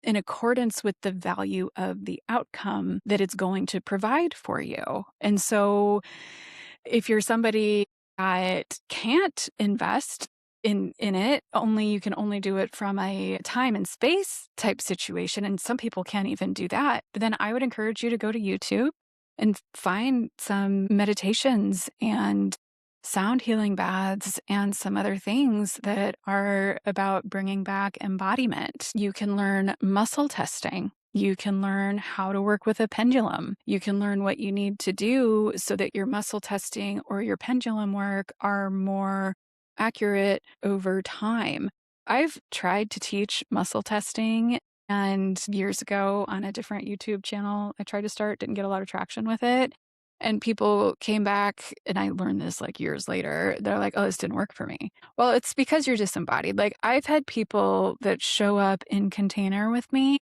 in accordance with the value of the outcome that it's going to provide for you. And so if you're somebody that can't invest in it, you can only do it from a time and space type situation. And some people can't even do that. But then I would encourage you to go to YouTube and find some meditations and sound healing baths and some other things that are about bringing back embodiment. You can learn muscle testing. You can learn how to work with a pendulum. You can learn what you need to do so that your muscle testing or your pendulum work are more accurate over time. I've tried to teach muscle testing, and years ago on a different YouTube channel I tried to start, didn't get a lot of traction with it. And people came back, and I learned this like years later. They're like, oh, this didn't work for me. Well, it's because you're disembodied. Like, I've had people that show up in container with me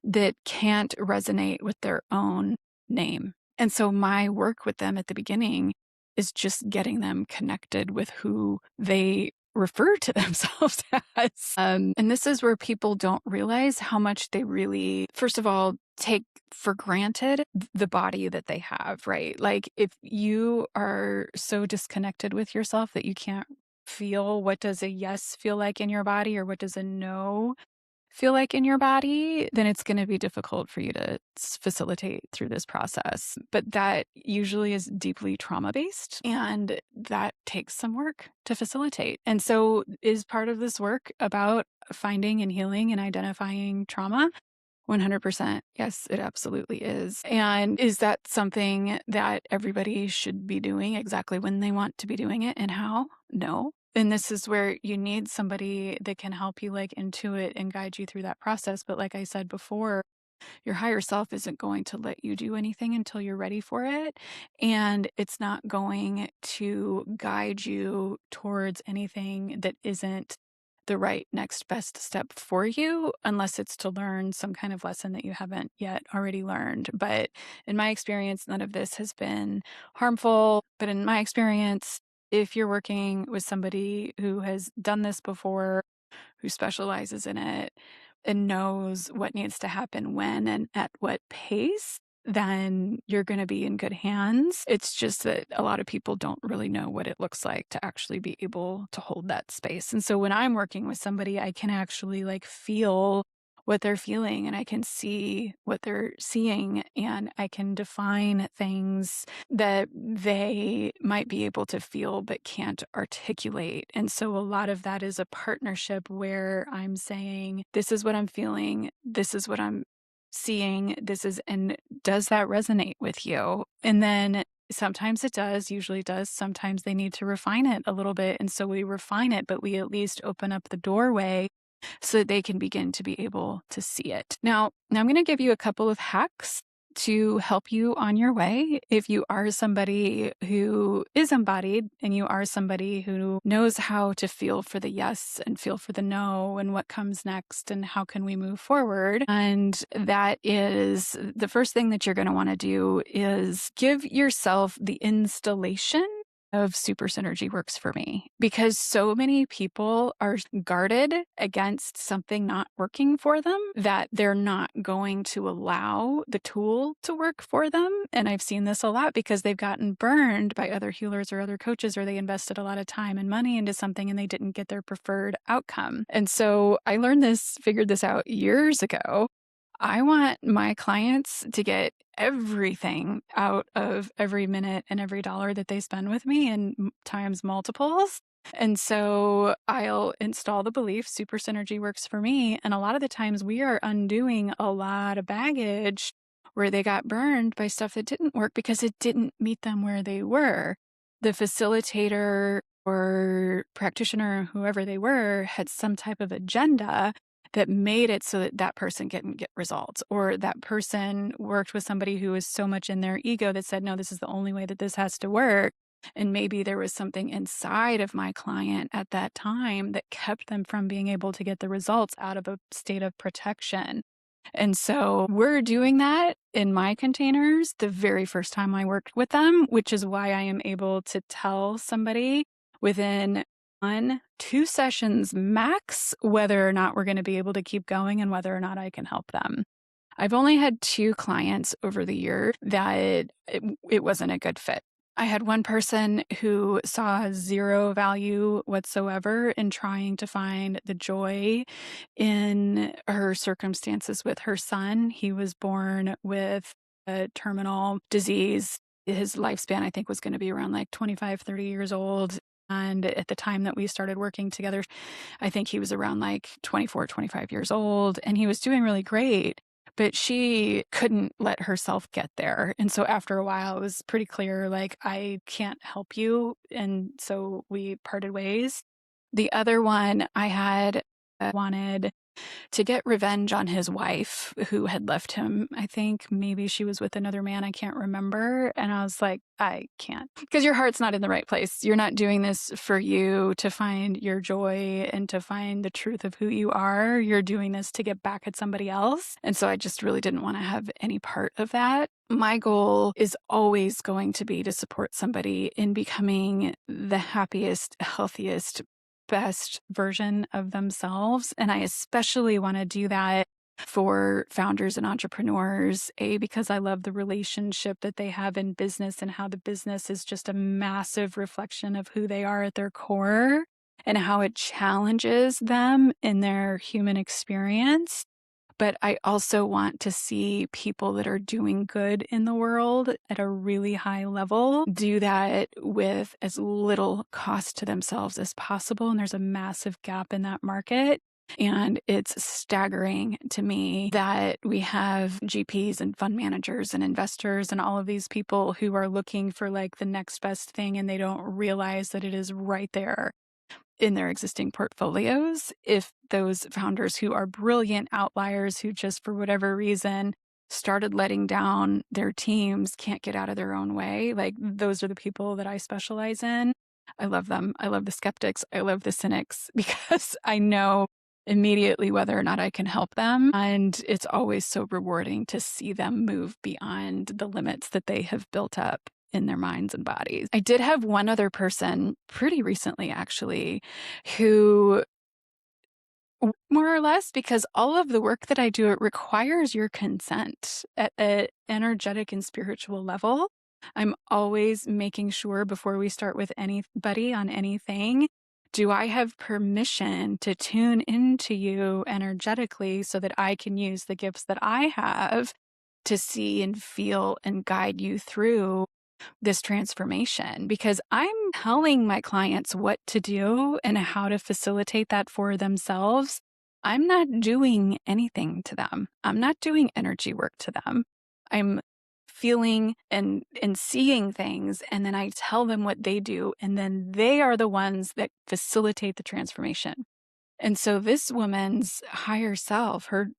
that can't resonate with their own name. And so my work with them at the beginning is just getting them connected with who they refer to themselves as. And this is where people don't realize how much they really, first of all, take for granted the body that they have, right? Like, if you are so disconnected with yourself that you can't feel what does a yes feel like in your body, or what does a no feel like in your body, then it's going to be difficult for you to facilitate through this process. But that usually is deeply trauma-based, and that takes some work to facilitate. And so is part of this work about finding and healing and identifying trauma? 100%. Yes, it absolutely is. And is that something that everybody should be doing exactly when they want to be doing it and how? No. And this is where you need somebody that can help you like intuit and guide you through that process. But like I said before, your higher self isn't going to let you do anything until you're ready for it. And it's not going to guide you towards anything that isn't the right next best step for you, unless it's to learn some kind of lesson that you haven't yet already learned. But in my experience, none of this has been harmful. But in my experience, if you're working with somebody who has done this before, who specializes in it and knows what needs to happen when and at what pace, then you're going to be in good hands. It's just that a lot of people don't really know what it looks like to actually be able to hold that space. And so when I'm working with somebody, I can actually like feel what they're feeling and I can see what they're seeing and I can define things that they might be able to feel but can't articulate. And so a lot of that is a partnership where I'm saying, this is what I'm feeling, this is what I'm seeing, and does that resonate with you? And then sometimes it does, usually does. Sometimes they need to refine it a little bit. And so we refine it, but we at least open up the doorway so that they can begin to be able to see it. Now I'm going to give you a couple of hacks to help you on your way. If you are somebody who is embodied and you are somebody who knows how to feel for the yes and feel for the no and what comes next and how can we move forward. And that is the first thing that you're going to want to do is give yourself the installation of super synergy works for me because so many people are guarded against something not working for them that they're not going to allow the tool to work for them. And I've seen this a lot because they've gotten burned by other healers or other coaches, or they invested a lot of time and money into something and they didn't get their preferred outcome. And so I figured this out years ago. I want my clients to get everything out of every minute and every dollar that they spend with me and times multiples. And so I'll install the belief super synergy works for me. And a lot of the times we are undoing a lot of baggage where they got burned by stuff that didn't work because it didn't meet them where they were. The facilitator or practitioner, whoever they were, had some type of agenda that made it so that that person didn't get results, or that person worked with somebody who was so much in their ego that said, no, this is the only way that this has to work. And maybe there was something inside of my client at that time that kept them from being able to get the results out of a state of protection. And so we're doing that in my containers the very first time I worked with them, which is why I am able to tell somebody within 2 sessions max whether or not we're going to be able to keep going and whether or not I can help them. I've only had 2 clients over the year that it wasn't a good fit. I had one person who saw 0 value whatsoever in trying to find the joy in her circumstances with her son. He was born with a terminal disease. His lifespan, I think, was going to be around like 25, 30 years old. And at the time that we started working together, I think he was around like 24, 25 years old, and he was doing really great. But she couldn't let herself get there. And so after a while, it was pretty clear, like, I can't help you. And so we parted ways. The other one I had wanted to get revenge on his wife who had left him. I think maybe she was with another man. I can't remember. And I was like, I can't, because your heart's not in the right place. You're not doing this for you to find your joy and to find the truth of who you are. You're doing this to get back at somebody else. And so I just really didn't want to have any part of that. My goal is always going to be to support somebody in becoming the happiest, healthiest, best version of themselves. And I especially want to do that for founders and entrepreneurs, because I love the relationship that they have in business and how the business is just a massive reflection of who they are at their core and how it challenges them in their human experience. But I also want to see people that are doing good in the world at a really high level do that with as little cost to themselves as possible. And there's a massive gap in that market. And it's staggering to me that we have GPs and fund managers and investors and all of these people who are looking for like the next best thing, and they don't realize that it is right there in their existing portfolios. If those founders who are brilliant outliers who just for whatever reason started letting down their teams can't get out of their own way, like those are the people that I specialize in. I love them. I love the skeptics. I love the cynics because I know immediately whether or not I can help them. And it's always so rewarding to see them move beyond the limits that they have built up in their minds and bodies. I did have one other person pretty recently, actually, who more or less, because all of the work that I do, it requires your consent at an energetic and spiritual level. I'm always making sure before we start with anybody on anything, do I have permission to tune into you energetically so that I can use the gifts that I have to see and feel and guide you through this transformation? Because I'm telling my clients what to do and how to facilitate that for themselves. I'm not doing anything to them. I'm not doing energy work to them. I'm feeling and seeing things, and then I tell them what they do, and then they are the ones that facilitate the transformation. And so this woman's higher self, her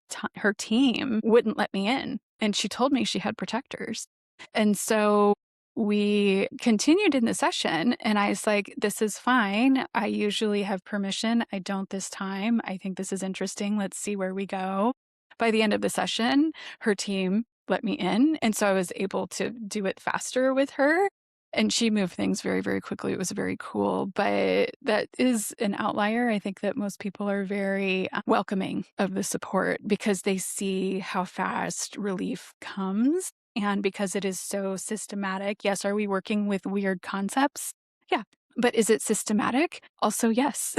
team wouldn't let me in, and she told me she had protectors. And so we continued in the session, and I was like, this is fine. I usually have permission. I don't this time. I think this is interesting. Let's see where we go. By the end of the session, her team let me in. And so I was able to do it faster with her. And she moved things very, very quickly. It was very cool. But that is an outlier. I think that most people are very welcoming of the support because they see how fast relief comes. And because it is so systematic, yes, are we working with weird concepts? Yeah. But is it systematic? Also, yes.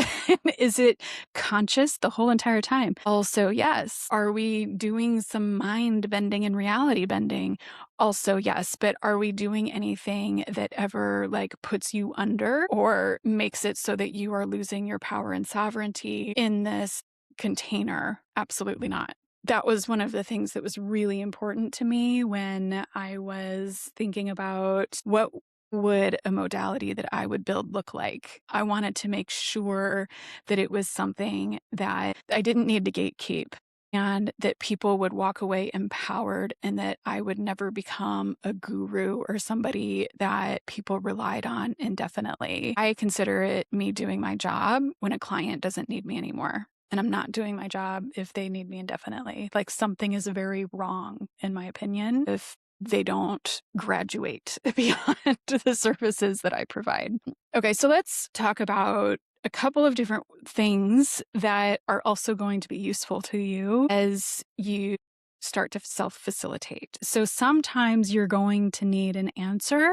Is it conscious the whole entire time? Also, yes. Are we doing some mind bending and reality bending? Also, yes. But are we doing anything that ever like puts you under or makes it so that you are losing your power and sovereignty in this container? Absolutely not. That was one of the things that was really important to me when I was thinking about what would a modality that I would build look like. I wanted to make sure that it was something that I didn't need to gatekeep and that people would walk away empowered and that I would never become a guru or somebody that people relied on indefinitely. I consider it me doing my job when a client doesn't need me anymore. And I'm not doing my job if they need me indefinitely. Like something is very wrong, in my opinion, if they don't graduate beyond the services that I provide. Okay, so let's talk about a couple of different things that are also going to be useful to you as you start to self-facilitate. So sometimes you're going to need an answer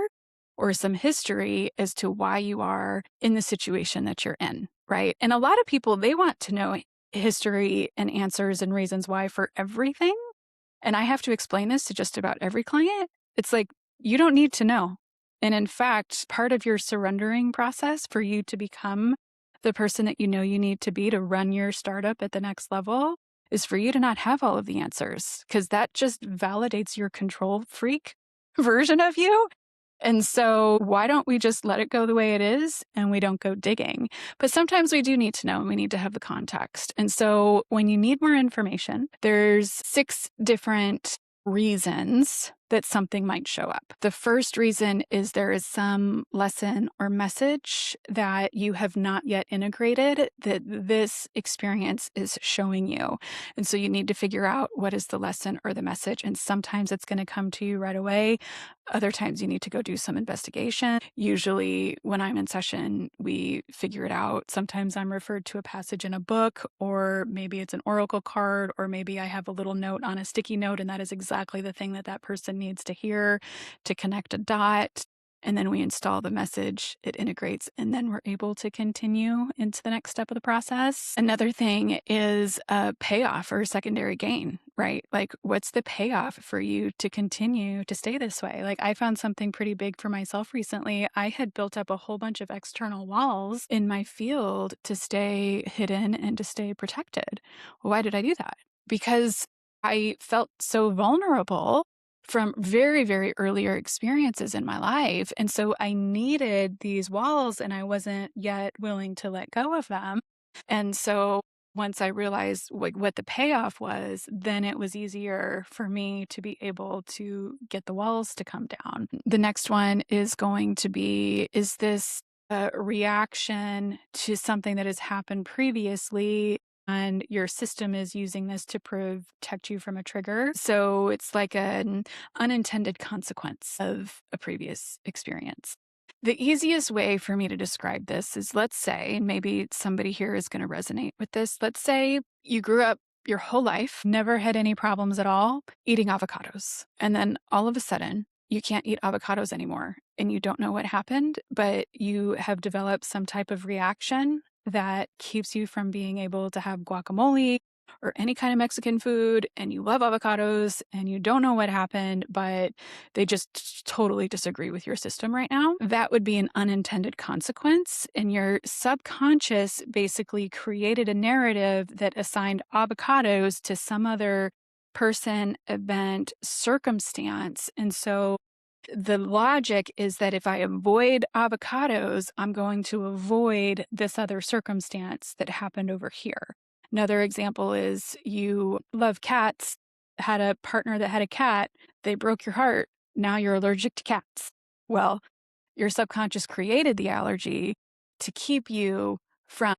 or some history as to why you are in the situation that you're in, right? And a lot of people, they want to know history and answers and reasons why for everything. And I have to explain this to just about every client. It's like, you don't need to know. And in fact, part of your surrendering process for you to become the person that you know you need to be to run your startup at the next level is for you to not have all of the answers, because that just validates your control freak version of you. And so why don't we just let it go the way it is and we don't go digging? But sometimes we do need to know and we need to have the context. And so when you need more information, there's 6 different reasons that something might show up. The first reason is there is some lesson or message that you have not yet integrated that this experience is showing you. And so you need to figure out what is the lesson or the message. And sometimes it's going to come to you right away. Other times you need to go do some investigation. Usually when I'm in session, we figure it out. Sometimes I'm referred to a passage in a book, or maybe it's an oracle card, or maybe I have a little note on a sticky note, and that is exactly the thing that that person needs to hear to connect a dot. And then we install the message, it integrates, and then we're able to continue into the next step of the process. Another thing is a payoff or a secondary gain, right? Like, what's the payoff for you to continue to stay this way? Like, I found something pretty big for myself recently. I had built up a whole bunch of external walls in my field to stay hidden and to stay protected. Why did I do that? Because I felt so vulnerable from very, very earlier experiences in my life. And so I needed these walls and I wasn't yet willing to let go of them. And so once I realized what the payoff was, then it was easier for me to be able to get the walls to come down. The next one is going to be, is this a reaction to something that has happened previously, and your system is using this to protect you from a trigger. So it's like an unintended consequence of a previous experience. The easiest way for me to describe this is, let's say, and maybe somebody here is going to resonate with this. Let's say you grew up your whole life, never had any problems at all eating avocados. And then all of a sudden, you can't eat avocados anymore and you don't know what happened, but you have developed some type of reaction that keeps you from being able to have guacamole or any kind of Mexican food, and you love avocados and you don't know what happened, but they just totally disagree with your system right now. That would be an unintended consequence. And your subconscious basically created a narrative that assigned avocados to some other person, event, circumstance. And so the logic is that if I avoid avocados, I'm going to avoid this other circumstance that happened over here. Another example is you love cats, had a partner that had a cat, they broke your heart. Now you're allergic to cats. Well, your subconscious created the allergy to keep you from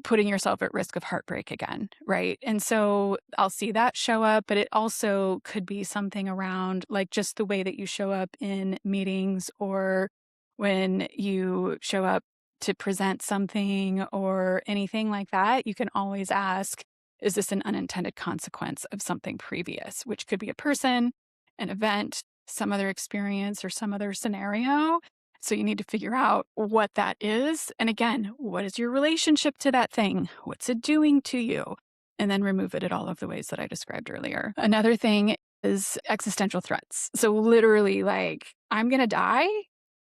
putting yourself at risk of heartbreak again, right? And so I'll see that show up, but it also could be something around like just the way that you show up in meetings or when you show up to present something or anything like that. You can always ask, is this an unintended consequence of something previous, which could be a person, an event, some other experience, or some other scenario? So you need to figure out what that is. And again, what is your relationship to that thing? What's it doing to you? And then remove it in all of the ways that I described earlier. Another thing is existential threats. So literally, like, I'm going to die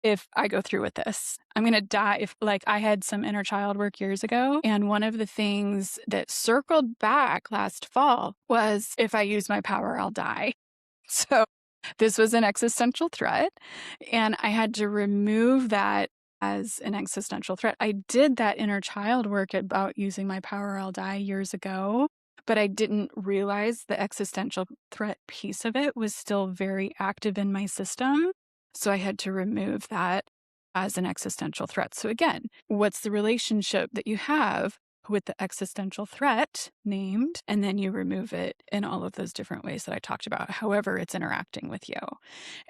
if I go through with this. I'm going to die if, like, I had some inner child work years ago. And one of the things that circled back last fall was, if I use my power, I'll die. So this was an existential threat, and I had to remove that as an existential threat. I did that inner child work about using my power, I'll die years ago, but I didn't realize the existential threat piece of it was still very active in my system. So I had to remove that as an existential threat. So again, what's the relationship that you have with the existential threat named, and then you remove it in all of those different ways that I talked about, however it's interacting with you.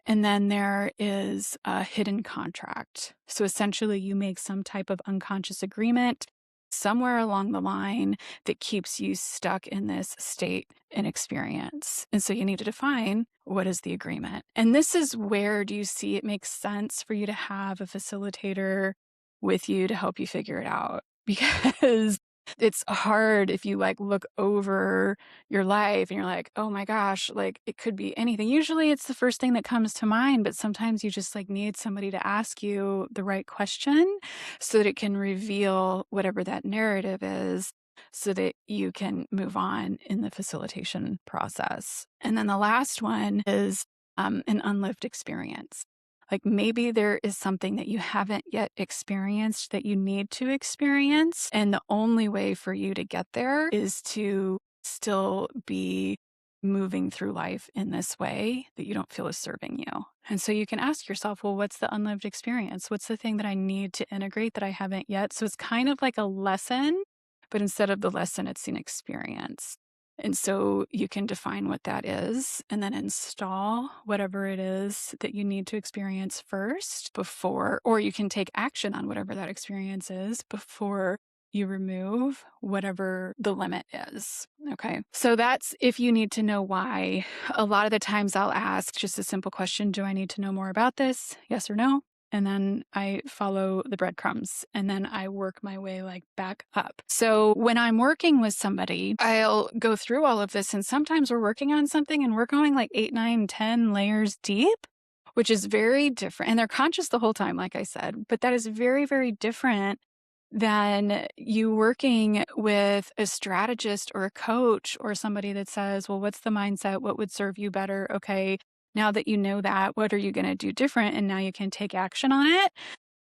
And then there is a hidden contract. So essentially, you make some type of unconscious agreement somewhere along the line that keeps you stuck in this state and experience. And so you need to define, what is the agreement? And this is where, do you see it makes sense for you to have a facilitator with you to help you figure it out? Because it's hard if you like look over your life and you're like, oh my gosh, like it could be anything. Usually it's the first thing that comes to mind, but sometimes you just like need somebody to ask you the right question so that it can reveal whatever that narrative is so that you can move on in the facilitation process. And then the last one is an unlived experience. Like maybe there is something that you haven't yet experienced that you need to experience. And the only way for you to get there is to still be moving through life in this way that you don't feel is serving you. And so you can ask yourself, well, what's the unlived experience? What's the thing that I need to integrate that I haven't yet? So it's kind of like a lesson, but instead of the lesson, it's an experience. And so you can define what that is and then install whatever it is that you need to experience first before, or you can take action on whatever that experience is before you remove whatever the limit is. Okay. So that's if you need to know why. A lot of the times I'll ask just a simple question. Do I need to know more about this? Yes or no? And then I follow the breadcrumbs and then I work my way like back up. So when I'm working with somebody, I'll go through all of this, and sometimes we're working on something and we're going like 8, 9, 10 layers deep, which is very different. And they're conscious the whole time, like I said, but that is very, very different than you working with a strategist or a coach or somebody that says, well, what's the mindset? What would serve you better? Okay, now that you know that, what are you going to do different? And now you can take action on it.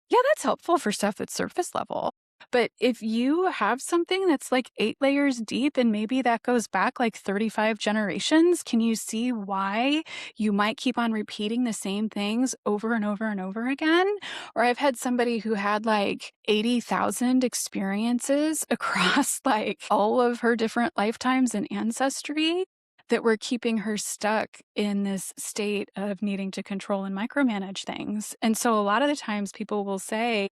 Yeah, that's helpful for stuff that's surface level. But if you have something that's like 8 layers deep and maybe that goes back like 35 generations, can you see why you might keep on repeating the same things over and over and over again? Or I've had somebody who had like 80,000 experiences across like all of her different lifetimes and ancestry that were keeping her stuck in this state of needing to control and micromanage things. And so a lot of the times people will say,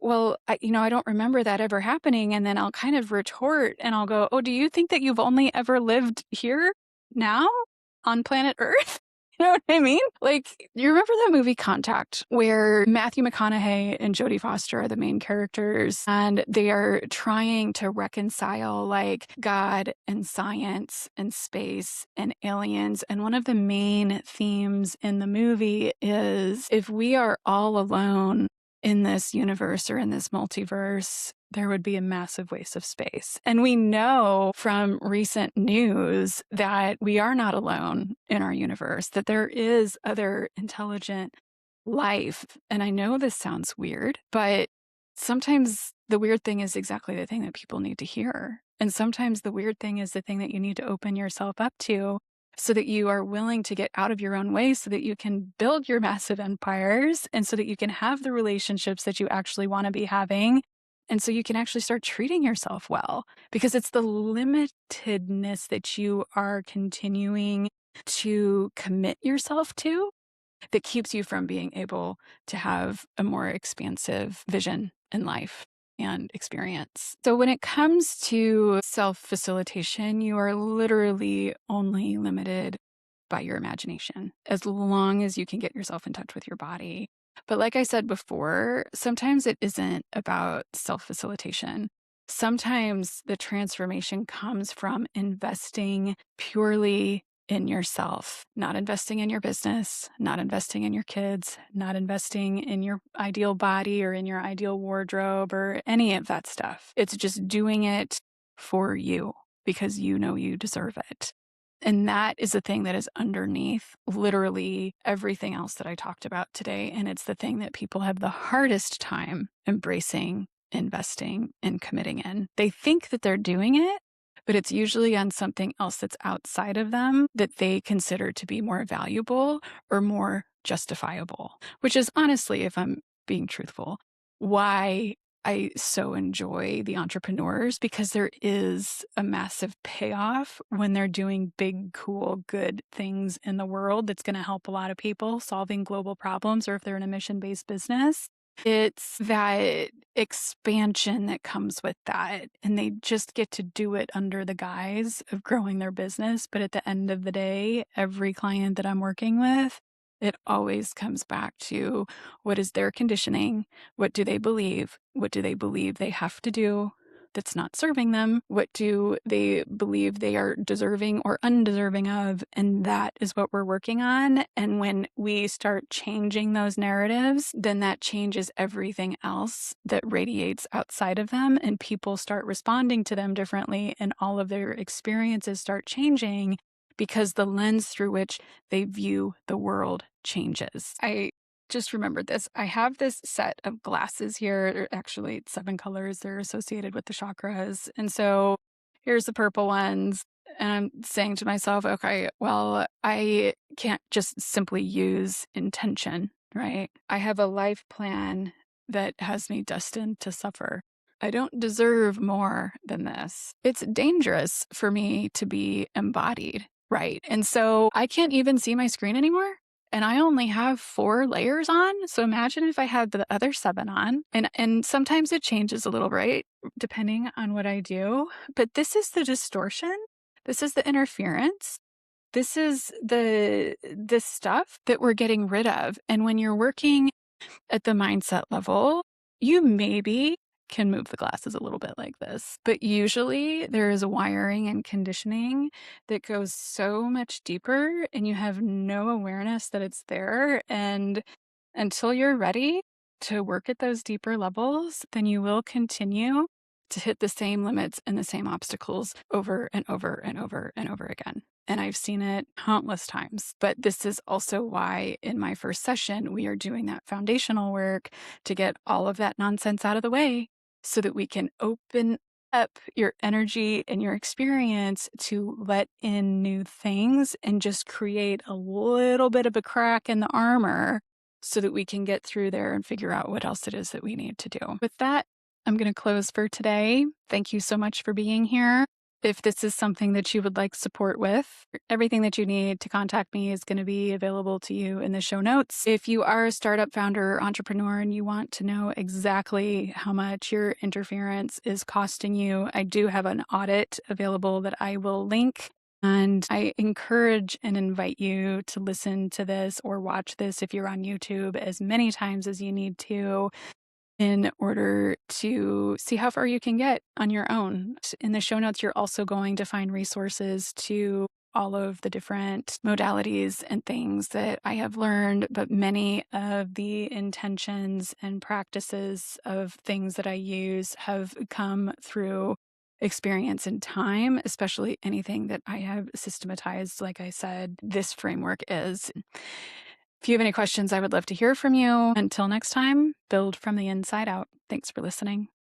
well, I don't remember that ever happening. And then I'll kind of retort and I'll go, oh, do you think that you've only ever lived here now on planet Earth? You know what I mean? Like, you remember that movie Contact, where Matthew McConaughey and Jodie Foster are the main characters, and they are trying to reconcile like God and science and space and aliens. And one of the main themes in the movie is if we are all alone in this universe or in this multiverse, there would be a massive waste of space. And we know from recent news that we are not alone in our universe, that there is other intelligent life. And I know this sounds weird, but sometimes the weird thing is exactly the thing that people need to hear. And sometimes the weird thing is the thing that you need to open yourself up to so that you are willing to get out of your own way so that you can build your massive empires and so that you can have the relationships that you actually want to be having. And so you can actually start treating yourself well, because it's the limitedness that you are continuing to commit yourself to that keeps you from being able to have a more expansive vision in life and experience. So when it comes to self-facilitation, you are literally only limited by your imagination, as long as you can get yourself in touch with your body. But like I said before, sometimes it isn't about self-facilitation. Sometimes the transformation comes from investing purely in yourself, not investing in your business, not investing in your kids, not investing in your ideal body or in your ideal wardrobe or any of that stuff. It's just doing it for you because you know you deserve it. And that is the thing that is underneath literally everything else that I talked about today. And it's the thing that people have the hardest time embracing, investing, and committing in. They think that they're doing it, but it's usually on something else that's outside of them that they consider to be more valuable or more justifiable, which is honestly, if I'm being truthful, why I so enjoy the entrepreneurs, because there is a massive payoff when they're doing big, cool, good things in the world that's going to help a lot of people solving global problems, or if they're in a mission-based business. It's that expansion that comes with that. And they just get to do it under the guise of growing their business. But at the end of the day, every client that I'm working with, it always comes back to what is their conditioning? What do they believe? What do they believe they have to do that's not serving them? What do they believe they are deserving or undeserving of? And that is what we're working on. And when we start changing those narratives, then that changes everything else that radiates outside of them. And people start responding to them differently, and all of their experiences start changing because the lens through which they view the world changes. I just remembered this. I have this set of glasses here. They're actually 7 colors. They're associated with the chakras. And so here's the purple ones. And I'm saying to myself, okay, well, I can't just simply use intention, right? I have a life plan that has me destined to suffer. I don't deserve more than this. It's dangerous for me to be embodied, right? And so I can't even see my screen anymore. And I only have 4 layers on. So imagine if I had the other 7 on. And sometimes it changes a little, right? Depending on what I do. But this is the distortion. This is the interference. This is the stuff that we're getting rid of. And when you're working at the mindset level, you maybe can move the glasses a little bit like this. But usually there is a wiring and conditioning that goes so much deeper, and you have no awareness that it's there. And until you're ready to work at those deeper levels, then you will continue to hit the same limits and the same obstacles over and over and over and over again. And I've seen it countless times. But this is also why in my first session, we are doing that foundational work to get all of that nonsense out of the way so that we can open up your energy and your experience to let in new things and just create a little bit of a crack in the armor so that we can get through there and figure out what else it is that we need to do. With that, I'm going to close for today. Thank you so much for being here. If this is something that you would like support with, everything that you need to contact me is going to be available to you in the show notes. If you are a startup founder or entrepreneur and you want to know exactly how much your interference is costing you, I do have an audit available that I will link. And I encourage and invite you to listen to this or watch this if you're on YouTube as many times as you need to in order to see how far you can get on your own. In the show notes, you're also going to find resources to all of the different modalities and things that I have learned, but many of the intentions and practices of things that I use have come through experience and time, especially anything that I have systematized. Like I said, this framework is. If you have any questions, I would love to hear from you. Until next time, build from the inside out. Thanks for listening.